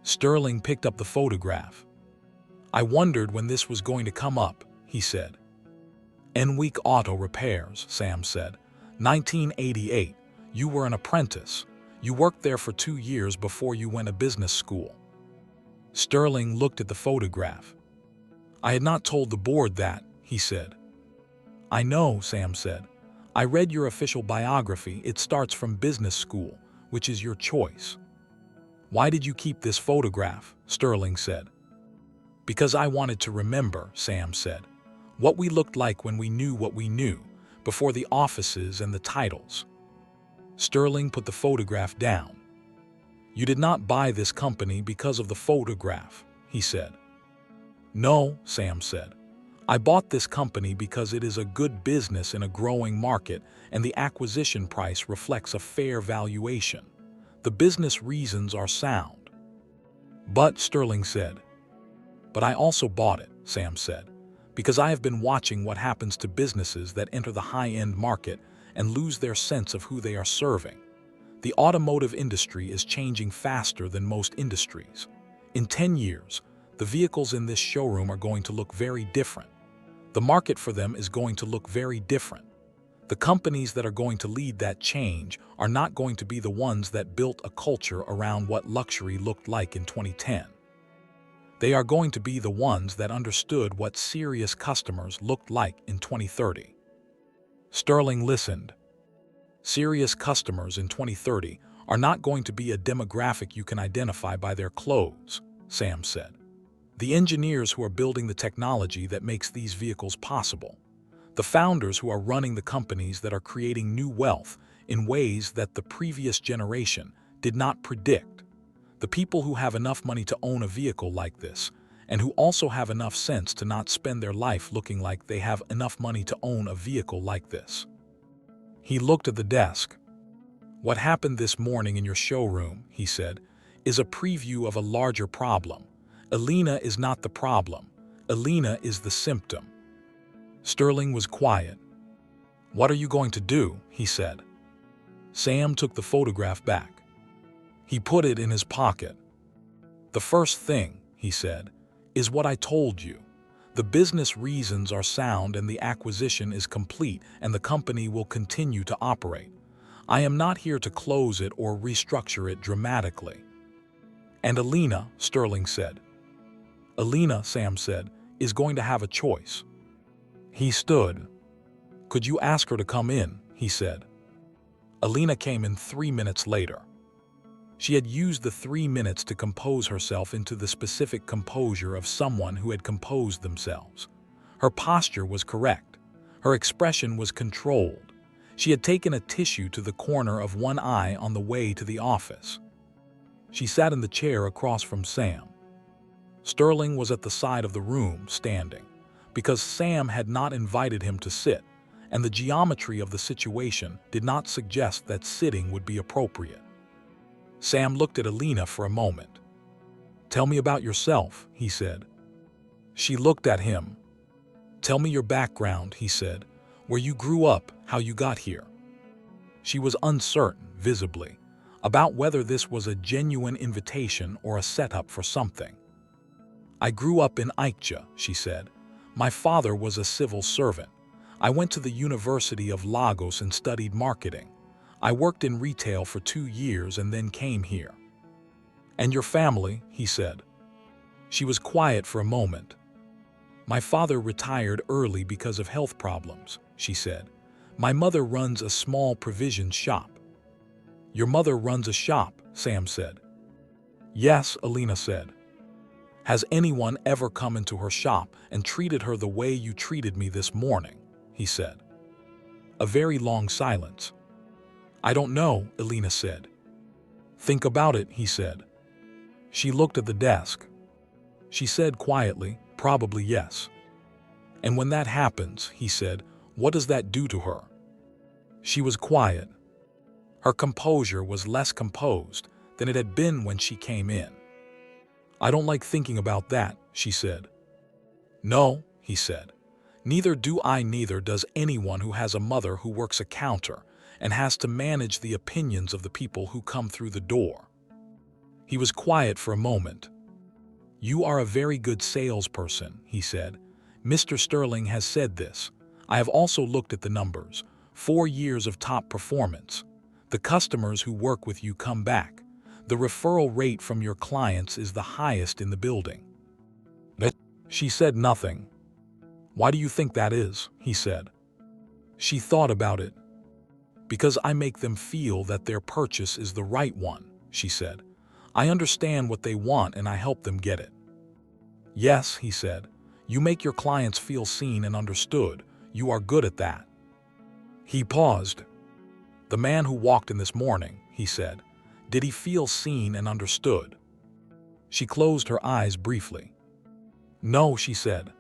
S1: Sterling picked up the photograph. "I wondered when this was going to come up," he said. "Enweek Auto Repairs," Sam said. "1988. You were an apprentice. You worked there for 2 years before you went to business school." Sterling looked at the photograph. "I had not told the board that," he said. "I know," Sam said. "I read your official biography. It starts from business school, which is your choice." "Why did you keep this photograph?" Sterling said. "Because I wanted to remember," Sam said, "what we looked like when we knew what we knew, before the offices and the titles." Sterling put the photograph down. "You did not buy this company because of the photograph," he said. "No," Sam said. "I bought this company because it is a good business in a growing market and the acquisition price reflects a fair valuation. The business reasons are sound." "But," Sterling said. "But I also bought it," Sam said, "because I have been watching what happens to businesses that enter the high-end market and lose their sense of who they are serving. The automotive industry is changing faster than most industries. In 10 years, the vehicles in this showroom are going to look very different. The market for them is going to look very different. The companies that are going to lead that change are not going to be the ones that built a culture around what luxury looked like in 2010. They are going to be the ones that understood what serious customers looked like in 2030. Sterling listened. Serious customers in 2030 are not going to be a demographic you can identify by their clothes, Sam said. The engineers who are building the technology that makes these vehicles possible. The founders who are running the companies that are creating new wealth in ways that the previous generation did not predict. The people who have enough money to own a vehicle like this, and who also have enough sense to not spend their life looking like they have enough money to own a vehicle like this. He looked at the desk. "What happened this morning in your showroom," he said, "is a preview of a larger problem. Alina is not the problem. Alina is the symptom." Sterling was quiet. "What are you going to do?" he said. Sam took the photograph back. He put it in his pocket. "The first thing," he said, "is what I told you. The business reasons are sound and the acquisition is complete and the company will continue to operate. I am not here to close it or restructure it dramatically." "And Alina," Sterling said. "Alina," Sam said, "is going to have a choice." He stood. "Could you ask her to come in?" he said. Alina came in 3 minutes later. She had used the 3 minutes to compose herself into the specific composure of someone who had composed themselves. Her posture was correct. Her expression was controlled. She had taken a tissue to the corner of one eye on the way to the office. She sat in the chair across from Sam. Sterling was at the side of the room, standing, because Sam had not invited him to sit, and the geometry of the situation did not suggest that sitting would be appropriate. Sam looked at Alina for a moment. "Tell me about yourself," he said. She looked at him. "Tell me your background," he said, "where you grew up, how you got here." She was uncertain, visibly, about whether this was a genuine invitation or a setup for something. "I grew up in Aikja," she said. "My father was a civil servant. I went to the University of Lagos and studied marketing. I worked in retail for 2 years and then came here." "And your family?" he said. She was quiet for a moment. "My father retired early because of health problems," she said. "My mother runs a small provision shop." "Your mother runs a shop," Sam said. "Yes," Alina said. "Has anyone ever come into her shop and treated her the way you treated me this morning?" he said. A very long silence. "I don't know," Elena said. "Think about it," he said. She looked at the desk. She said quietly, "Probably yes." "And when that happens," he said, "what does that do to her?" She was quiet. Her composure was less composed than it had been when she came in. "I don't like thinking about that," she said. "No," he said. "Neither do I, neither does anyone who has a mother who works a counter and has to manage the opinions of the people who come through the door." He was quiet for a moment. "You are a very good salesperson," he said. "Mr. Sterling has said this. I have also looked at the numbers. 4 years of top performance. The customers who work with you come back. The referral rate from your clients is the highest in the building." She said nothing. "Why do you think that is?" he said. She thought about it. "Because I make them feel that their purchase is the right one," she said. "I understand what they want and I help them get it." "Yes," he said. "You make your clients feel seen and understood. You are good at that." He paused. "The man who walked in this morning," he said, "did he feel seen and understood?" She closed her eyes briefly. "No," she said.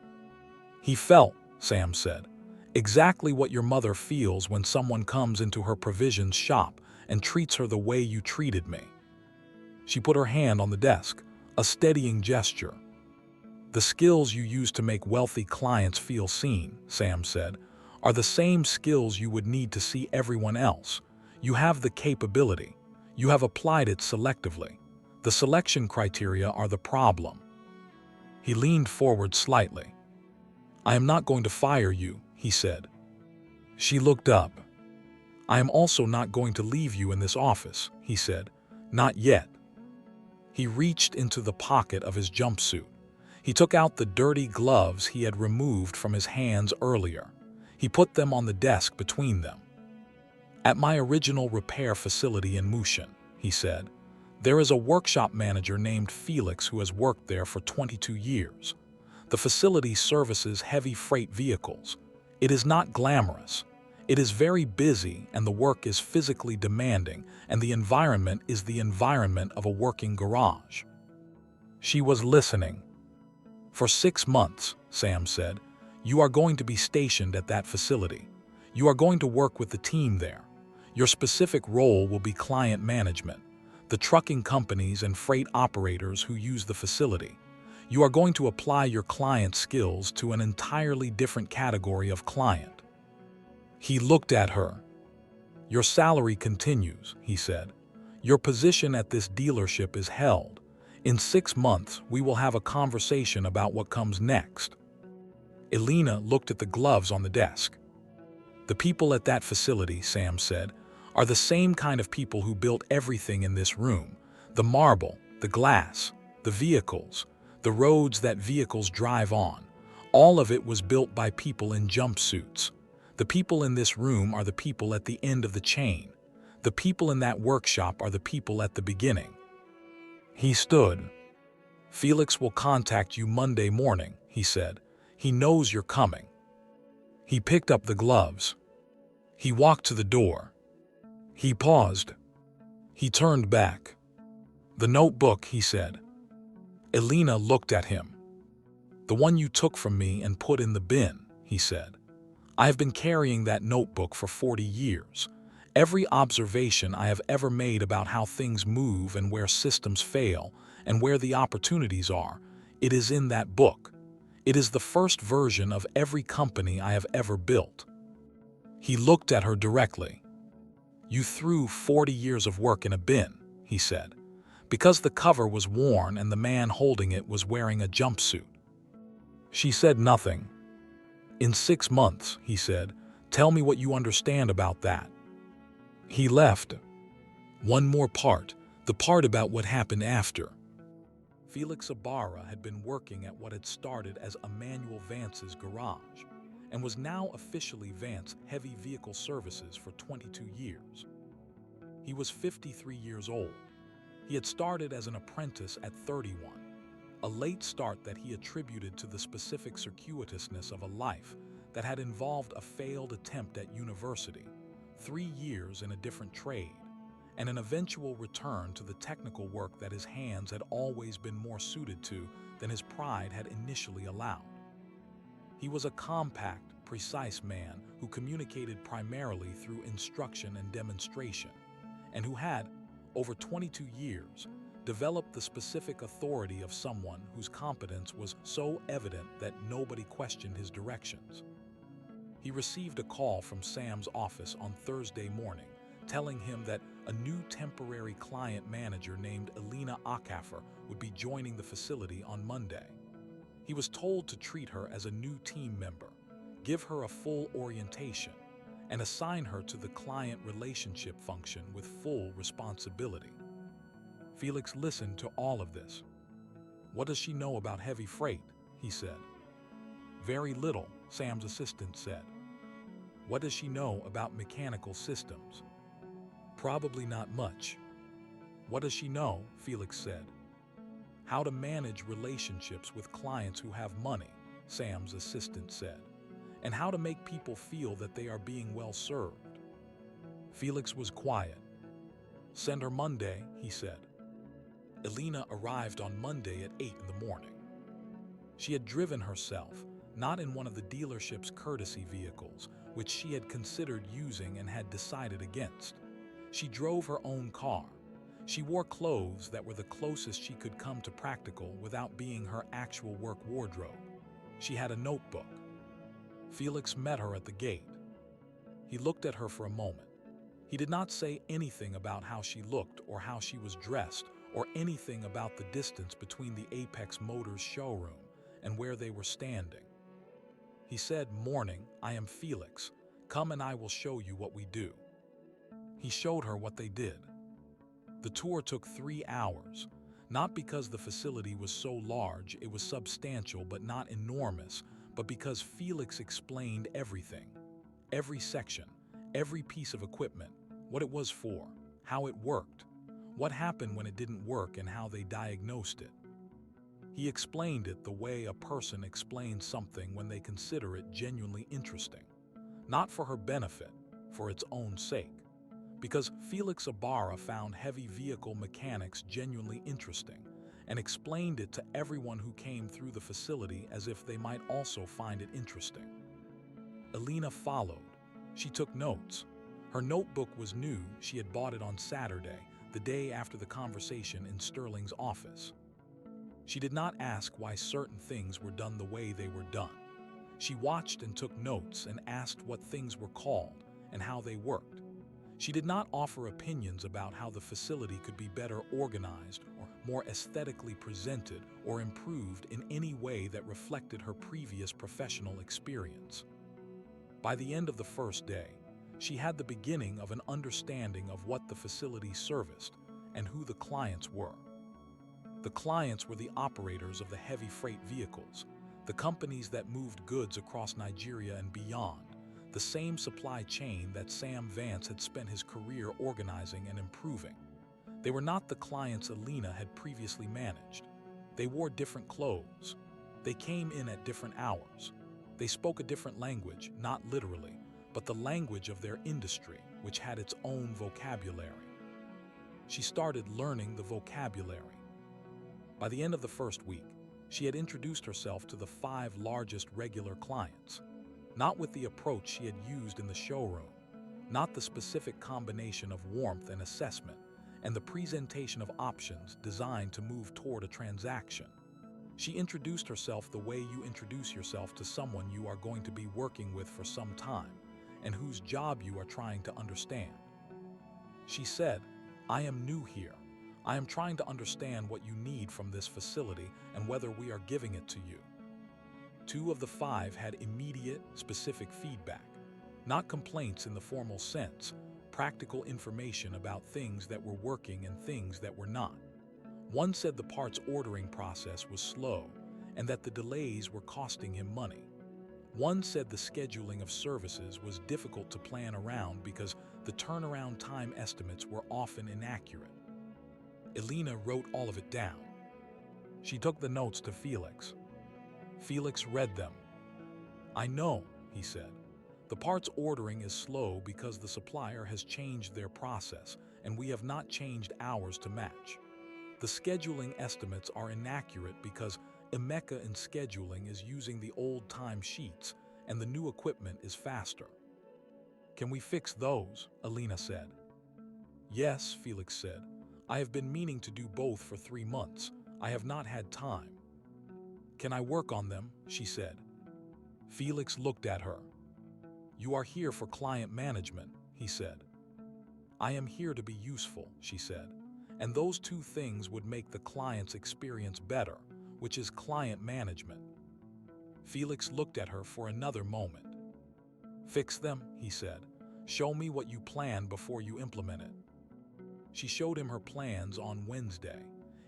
S1: "He felt," Sam said, "exactly what your mother feels when someone comes into her provisions shop and treats her the way you treated me." She put her hand on the desk, a steadying gesture. "The skills you use to make wealthy clients feel seen," Sam said, "are the same skills you would need to see everyone else. You have the capability. You have applied it selectively. The selection criteria are the problem." He leaned forward slightly. "I am not going to fire you," he said. She looked up. "I am also not going to leave you in this office," he said. "Not yet." He reached into the pocket of his jumpsuit. He took out the dirty gloves he had removed from his hands earlier. He put them on the desk between them. "At my original repair facility in Mushin," he said, "there is a workshop manager named Felix who has worked there for 22 years. The facility services heavy freight vehicles. It is not glamorous. It is very busy and the work is physically demanding and the environment is the environment of a working garage." She was listening. "For 6 months," Sam said, "you are going to be stationed at that facility. You are going to work with the team there. Your specific role will be client management, the trucking companies and freight operators who use the facility. You are going to apply your client skills to an entirely different category of client." He looked at her. "Your salary continues," he said. "Your position at this dealership is held. In 6 months, we will have a conversation about what comes next." Elena looked at the gloves on the desk. "The people at that facility," Sam said, "are the same kind of people who built everything in this room. The marble, the glass, the vehicles, the roads that vehicles drive on. All of it was built by people in jumpsuits. The people in this room are the people at the end of the chain. The people in that workshop are the people at the beginning." He stood. "Felix will contact you Monday morning," he said. "He knows you're coming." He picked up the gloves. He walked to the door. He paused. He turned back. "The notebook," he said. Elena looked at him. "The one you took from me and put in the bin," he said. "I have been carrying that notebook for 40 years. Every observation I have ever made about how things move and where systems fail and where the opportunities are, it is in that book. It is the first version of every company I have ever built." He looked at her directly. "You threw 40 years of work in a bin," he said, "because the cover was worn and the man holding it was wearing a jumpsuit." She said nothing. "In 6 months," he said, "tell me what you understand about that." He left. One more part, the part about what happened after. Felix Ibarra had been working at what had started as Emmanuel Vance's garage and was now officially Vance Heavy Vehicle Services for 22 years. He was 53 years old. He had started as an apprentice at 31, a late start that he attributed to the specific circuitousness of a life that had involved a failed attempt at university, 3 years in a different trade, and an eventual return to the technical work that his hands had always been more suited to than his pride had initially allowed. He was a compact, precise man who communicated primarily through instruction and demonstration, and who had, over 22 years, developed the specific authority of someone whose competence was so evident that nobody questioned his directions. He received a call from Sam's office on Thursday morning, telling him that a new temporary client manager named Elena Ackafer would be joining the facility on Monday. He was told to treat her as a new team member, give her a full orientation, and assign her to the client relationship function with full responsibility. Felix listened to all of this. "What does she know about heavy freight?" he said. "Very little," Sam's assistant said. "What does she know about mechanical systems?" "Probably not much." "What does she know?" Felix said. "How to manage relationships with clients who have money," Sam's assistant said, "and how to make people feel that they are being well served." Felix was quiet. "Send her Monday," he said. Elena arrived on Monday at 8 in the morning. She had driven herself, not in one of the dealership's courtesy vehicles, which she had considered using and had decided against. She drove her own car. She wore clothes that were the closest she could come to practical without being her actual work wardrobe. She had a notebook. Felix met her at the gate. He looked at her for a moment. He did not say anything about how she looked or how she was dressed or anything about the distance between the Apex Motors showroom and where they were standing. He said, "Morning, I am Felix. Come and I will show you what we do." He showed her what they did. The tour took 3 hours, not because the facility was so large it was substantial but not enormous, but because Felix explained everything. Every section, every piece of equipment, what it was for, how it worked, what happened when it didn't work and how they diagnosed it. He explained it the way a person explains something when they consider it genuinely interesting, not for her benefit, for its own sake. Because Felix Ibarra found heavy vehicle mechanics genuinely interesting and explained it to everyone who came through the facility as if they might also find it interesting. Elena followed. She took notes. Her notebook was new. She had bought it on Saturday, the day after the conversation in Sterling's office. She did not ask why certain things were done the way they were done. She watched and took notes and asked what things were called and how they worked. She did not offer opinions about how the facility could be better organized or more aesthetically presented or improved in any way that reflected her previous professional experience. By the end of the first day, she had the beginning of an understanding of what the facility serviced and who the clients were. The clients were the operators of the heavy freight vehicles, the companies that moved goods across Nigeria and beyond, the same supply chain that Sam Vance had spent his career organizing and improving. They were not the clients Elena had previously managed. They wore different clothes. They came in at different hours. They spoke a different language, not literally, but the language of their industry, which had its own vocabulary. She started learning the vocabulary. By the end of the first week, she had introduced herself to the 5 largest regular clients. Not with the approach she had used in the showroom, not the specific combination of warmth and assessment, and the presentation of options designed to move toward a transaction. She introduced herself the way you introduce yourself to someone you are going to be working with for some time, and whose job you are trying to understand. She said, "I am new here. I am trying to understand what you need from this facility and whether we are giving it to you." 2 of the 5 had immediate, specific feedback, not complaints in the formal sense, practical information about things that were working and things that were not. One said the parts ordering process was slow and that the delays were costing him money. One said the scheduling of services was difficult to plan around because the turnaround time estimates were often inaccurate. Elena wrote all of it down. She took the notes to Felix. Felix read them. "I know," he said. The parts ordering is slow because the supplier has changed their process, and we have not changed ours to match. The scheduling estimates are inaccurate because Emeka in scheduling is using the old time sheets, and the new equipment is faster. Can we fix those? Alina said. Yes, Felix said. I have been meaning to do both for 3 months. I have not had time. Can I work on them? She said. Felix looked at her. You are here for client management, he said. I am here to be useful, she said. And those two things would make the client's experience better, which is client management. Felix looked at her for another moment. Fix them, he said. Show me what you plan before you implement it. She showed him her plans on Wednesday.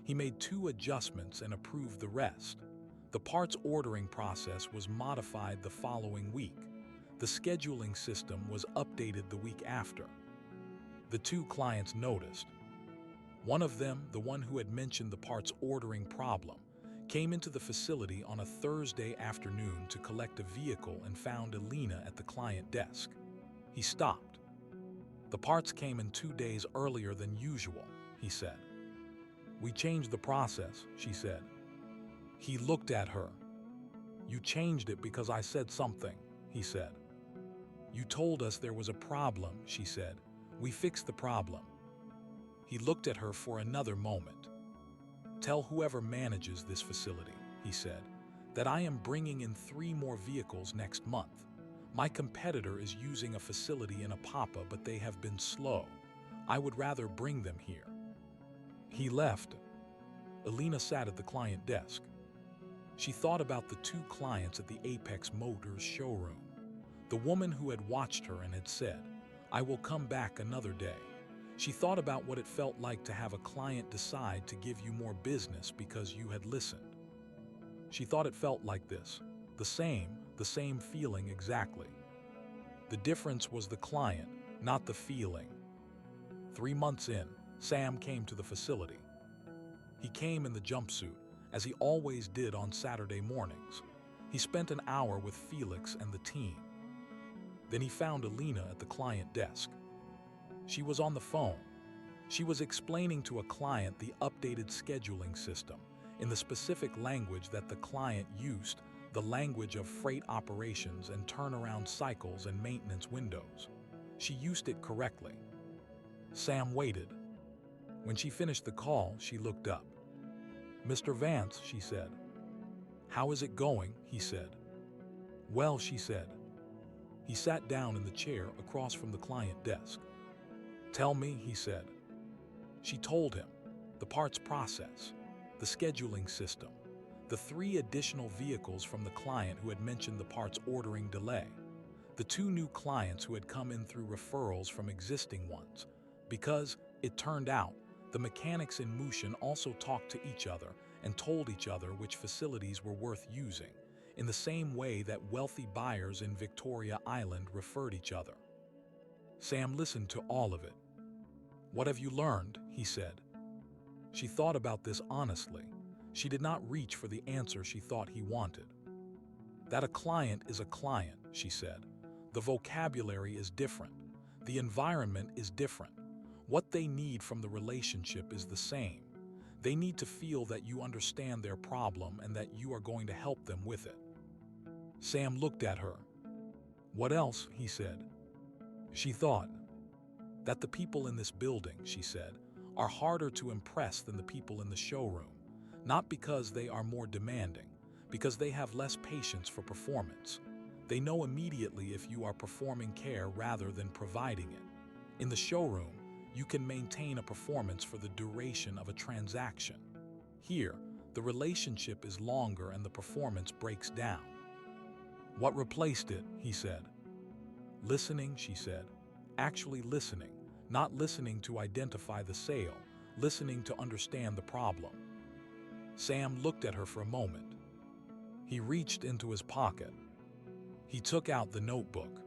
S1: He made 2 adjustments and approved the rest. The parts ordering process was modified the following week. The scheduling system was updated the week after. The 2 clients noticed. One of them, the one who had mentioned the parts ordering problem, came into the facility on a Thursday afternoon to collect a vehicle and found Alina at the client desk. He stopped. The parts came in 2 days earlier than usual, he said. We changed the process, she said. He looked at her. You changed it because I said something, he said. You told us there was a problem, she said. We fixed the problem. He looked at her for another moment. Tell whoever manages this facility, he said, that I am bringing in 3 more vehicles next month. My competitor is using a facility in Apapa, but they have been slow. I would rather bring them here. He left. Alina sat at the client desk. She thought about the 2 clients at the Apex Motors showroom. The woman who had watched her and had said, I will come back another day. She thought about what it felt like to have a client decide to give you more business because you had listened. She thought it felt like this, the same feeling exactly. The difference was the client, not the feeling. 3 months in, Sam came to the facility. He came in the jumpsuit, as he always did on Saturday mornings. He spent an hour with Felix and the team. Then he found Alina at the client desk. She was on the phone. She was explaining to a client the updated scheduling system in the specific language that the client used, the language of freight operations and turnaround cycles and maintenance windows. She used it correctly. Sam waited. When she finished the call, she looked up. Mr. Vance, she said. How is it going? He said. Well, she said. He sat down in the chair across from the client desk. Tell me, he said. She told him the parts process, the scheduling system, the 3 additional vehicles from the client who had mentioned the parts ordering delay, the 2 new clients who had come in through referrals from existing ones, because, it turned out, the mechanics in Mushin also talked to each other and told each other which facilities were worth using, in the same way that wealthy buyers in Victoria Island referred each other. Sam listened to all of it. What have you learned? He said. She thought about this honestly. She did not reach for the answer she thought he wanted. That a client is a client, she said. The vocabulary is different. The environment is different. What they need from the relationship is the same. They need to feel that you understand their problem and that you are going to help them with it. Sam looked at her. What else? He said. She thought. That the people in this building, she said, are harder to impress than the people in the showroom. Not because they are more demanding, because they have less patience for performance. They know immediately if you are performing care rather than providing it. In the showroom, you can maintain a performance for the duration of a transaction. Here, the relationship is longer and the performance breaks down. What replaced it? He said. Listening, she said. Actually listening, not listening to identify the sale, listening to understand the problem. Sam looked at her for a moment. He reached into his pocket. He took out the notebook.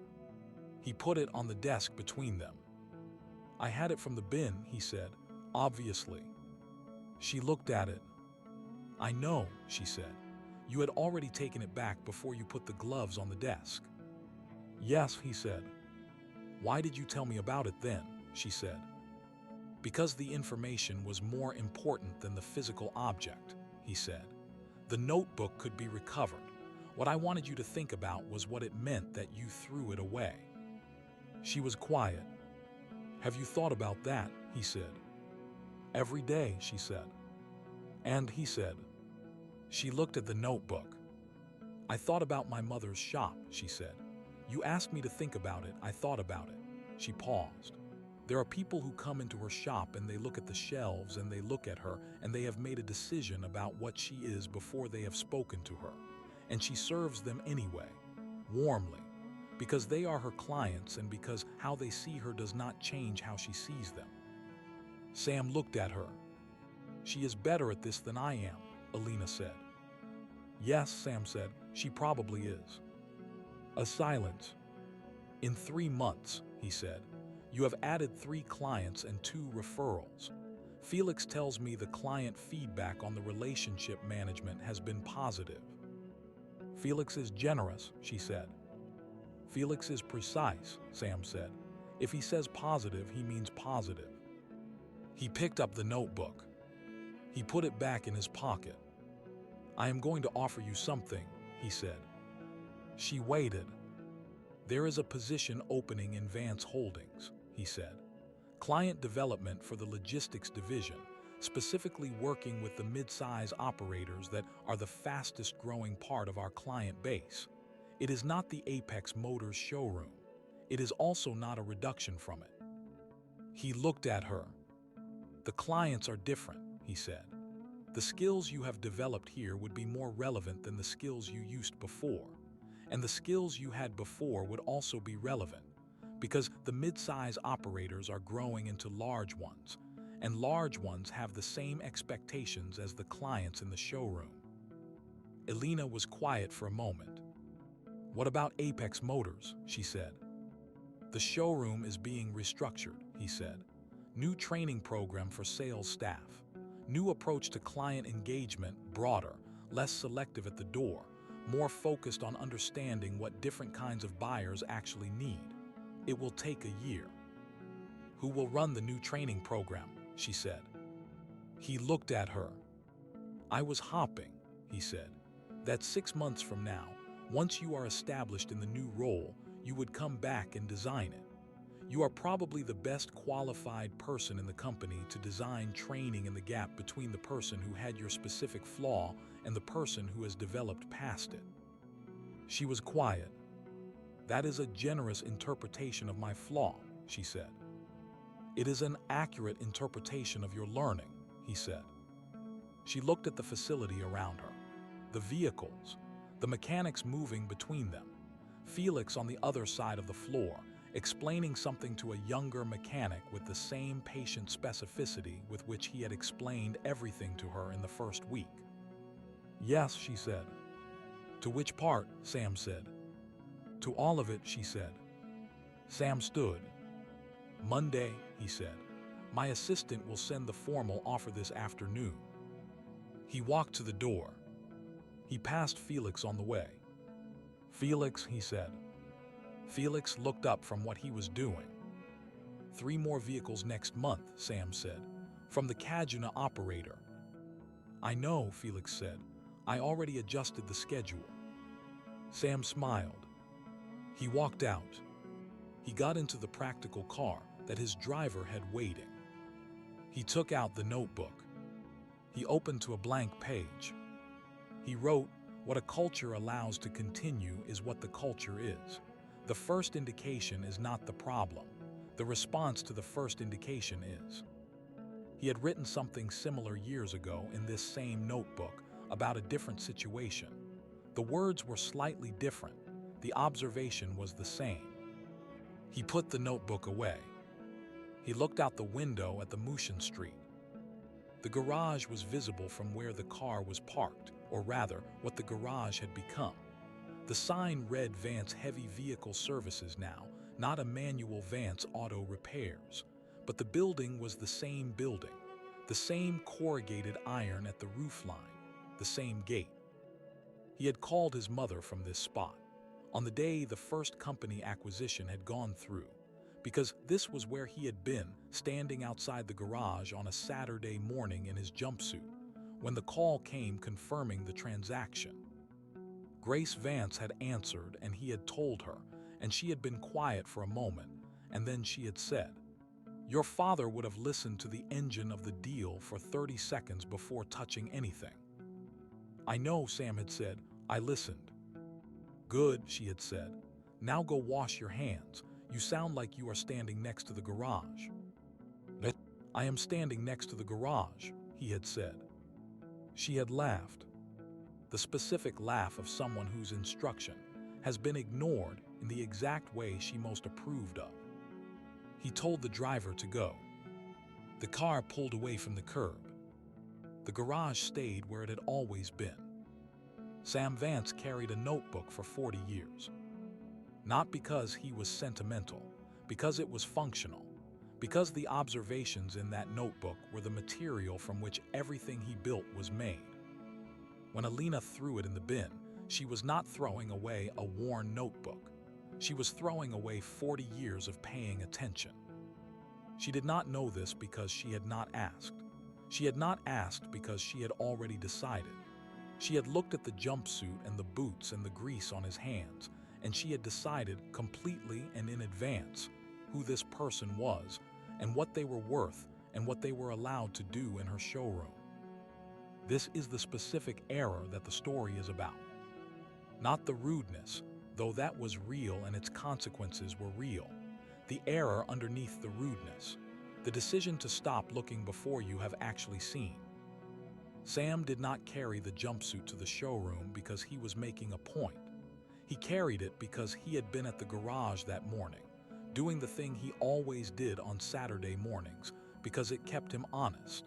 S1: He put it on the desk between them. I had it from the bin, he said, obviously. She looked at it. I know, she said. You had already taken it back before you put the gloves on the desk. Yes, he said. Why did you tell me about it then? She said. Because the information was more important than the physical object, he said. The notebook could be recovered. What I wanted you to think about was what it meant that you threw it away. She was quiet. Have you thought about that? He said. Every day, she said. And he said. She looked at the notebook. I thought about my mother's shop, she said. You asked me to think about it, I thought about it. She paused. There are people who come into her shop and they look at the shelves and they look at her and they have made a decision about what she is before they have spoken to her. And she serves them anyway, warmly, because they are her clients and because how they see her does not change how she sees them. Sam looked at her. She is better at this than I am, Alina said. Yes, Sam said, she probably is. A silence. In 3 months, he said, you have added 3 clients and 2 referrals. Felix tells me the client feedback on the relationship management has been positive. Felix is generous, she said. Felix is precise, Sam said. If he says positive, he means positive. He picked up the notebook. He put it back in his pocket. I am going to offer you something, he said. She waited. There is a position opening in Vance Holdings, he said. Client development for the logistics division, specifically working with the mid-size operators that are the fastest growing part of our client base. It is not the Apex Motors showroom. It is also not a reduction from it. He looked at her. The clients are different, he said. The skills you have developed here would be more relevant than the skills you used before. And the skills you had before would also be relevant, because the mid-size operators are growing into large ones, and large ones have the same expectations as the clients in the showroom. Alina was quiet for a moment. What about Apex Motors? She said. The showroom is being restructured, he said. New training program for sales staff. New approach to client engagement, broader, less selective at the door, more focused on understanding what different kinds of buyers actually need. It will take a year. Who will run the new training program? She said. He looked at her. I was hopping, he said. That 6 months from now, once you are established in the new role, you would come back and design it. You are probably the best qualified person in the company to design training in the gap between the person who had your specific flaw and the person who has developed past it. She was quiet. That is a generous interpretation of my flaw, she said. It is an accurate interpretation of your learning, he said. She looked at the facility around her, the vehicles, the mechanics moving between them, Felix on the other side of the floor, explaining something to a younger mechanic with the same patient specificity with which he had explained everything to her in the first week. Yes, she said. To which part? Sam said. To all of it, she said. Sam stood. Monday, he said. My assistant will send the formal offer this afternoon. He walked to the door. He passed Felix on the way. Felix, he said. Felix looked up from what he was doing. 3 more vehicles next month, Sam said, from the Cajuna operator. I know, Felix said. I already adjusted the schedule. Sam smiled. He walked out. He got into the practical car that his driver had waiting. He took out the notebook. He opened to a blank page. He wrote, what a culture allows to continue is what the culture is. The first indication is not the problem. The response to the first indication is. He had written something similar years ago in this same notebook about a different situation. The words were slightly different. The observation was the same. He put the notebook away. He looked out the window at the Mushin Street. The garage was visible from where the car was parked, or rather, what the garage had become. The sign read Vance Heavy Vehicle Services now, not Emmanuel Vance Auto Repairs. But the building was the same building, the same corrugated iron at the roofline, the same gate. He had called his mother from this spot. on the day the first company acquisition had gone through, because this was where he had been, standing outside the garage on a Saturday morning in his jumpsuit, when the call came confirming the transaction. Grace Vance had answered, and he had told her, and she had been quiet for a moment, and then she had said, "Your father would have listened to the engine of the deal for 30 seconds before touching anything." "I know," Sam had said. "I listened." "Good," she had said. "Now go wash your hands. You sound like you are standing next to the garage." "I am standing next to the garage," he had said. She had laughed. The specific laugh of someone whose instruction has been ignored in the exact way she most approved of. He told the driver to go. The car pulled away from the curb. The garage stayed where it had always been. Sam Vance carried a notebook for 40 years. Not because he was sentimental, because it was functional, because the observations in that notebook were the material from which everything he built was made. When Alina threw it in the bin, she was not throwing away a worn notebook. She was throwing away 40 years of paying attention. She did not know this because she had not asked. She had not asked because she had already decided. She had looked at the jumpsuit and the boots and the grease on his hands, and she had decided completely and in advance who this person was and what they were worth and what they were allowed to do in her showroom. This is the specific error that the story is about. Not the rudeness, though that was real and its consequences were real. The error underneath the rudeness, the decision to stop looking before you have actually seen. Sam did not carry the jumpsuit to the showroom because he was making a point. He carried it because he had been at the garage that morning, doing the thing he always did on Saturday mornings, because it kept him honest.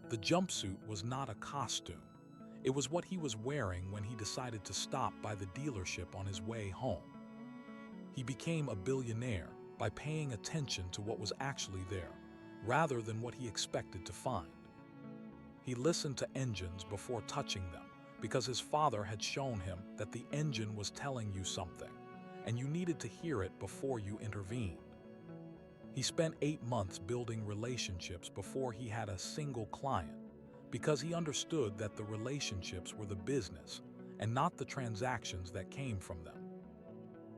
S1: The jumpsuit was not a costume. It was what he was wearing when he decided to stop by the dealership on his way home. He became a billionaire by paying attention to what was actually there, rather than what he expected to find. He listened to engines before touching them, because his father had shown him that the engine was telling you something, and you needed to hear it before you intervened. He spent 8 months building relationships before he had a single client, because he understood that the relationships were the business and not the transactions that came from them.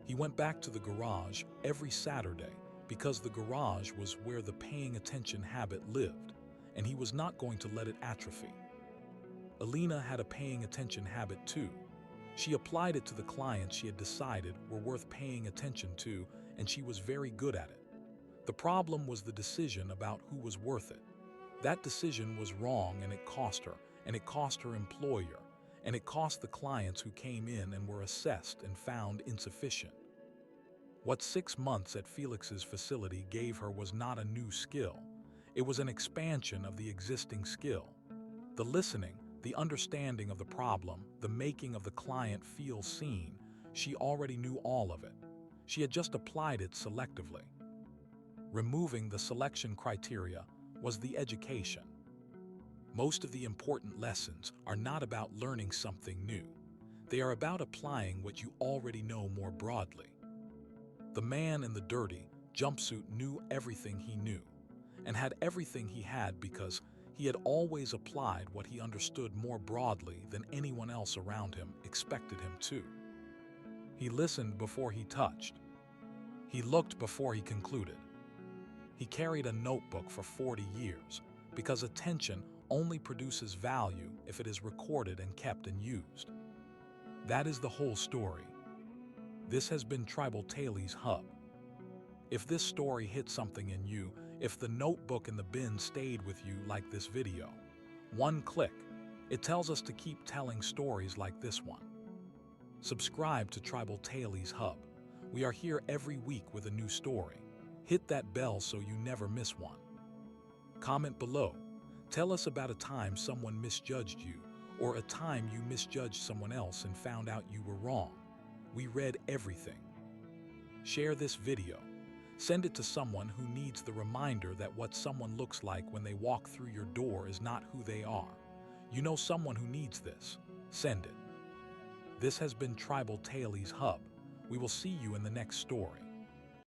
S1: He went back to the garage every Saturday because the garage was where the paying attention habit lived, and he was not going to let it atrophy. Alina had a paying attention habit too. She applied it to the clients she had decided were worth paying attention to, and she was very good at it. The problem was the decision about who was worth it. That decision was wrong, and it cost her, and it cost her employer, and it cost the clients who came in and were assessed and found insufficient. What 6 months at Felix's facility gave her was not a new skill. It was an expansion of the existing skill. The listening, the understanding of the problem, the making of the client feel seen, she already knew all of it. She had just applied it selectively. Removing the selection criteria was the education. Most of the important lessons are not about learning something new. They are about applying what you already know more broadly. The man in the dirty jumpsuit knew everything he knew, and had everything he had because he had always applied what he understood more broadly than anyone else around him expected him to. He listened before he touched. He looked before he concluded. He carried a notebook for 40 years because attention only produces value if it is recorded and kept and used. That is the whole story. This has been Tribal Tales Hub. If this story hit something in you, if the notebook in the bin stayed with you like this video, one click, it tells us to keep telling stories like this one. Subscribe to Tribal Tales Hub. We are here every week with a new story. Hit that bell so you never miss one. Comment below. Tell us about a time someone misjudged you, or a time you misjudged someone else and found out you were wrong. We read everything. Share this video. Send it to someone who needs the reminder that what someone looks like when they walk through your door is not who they are. You know someone who needs this. Send it. This has been Tribal Tales Hub. We will see you in the next story.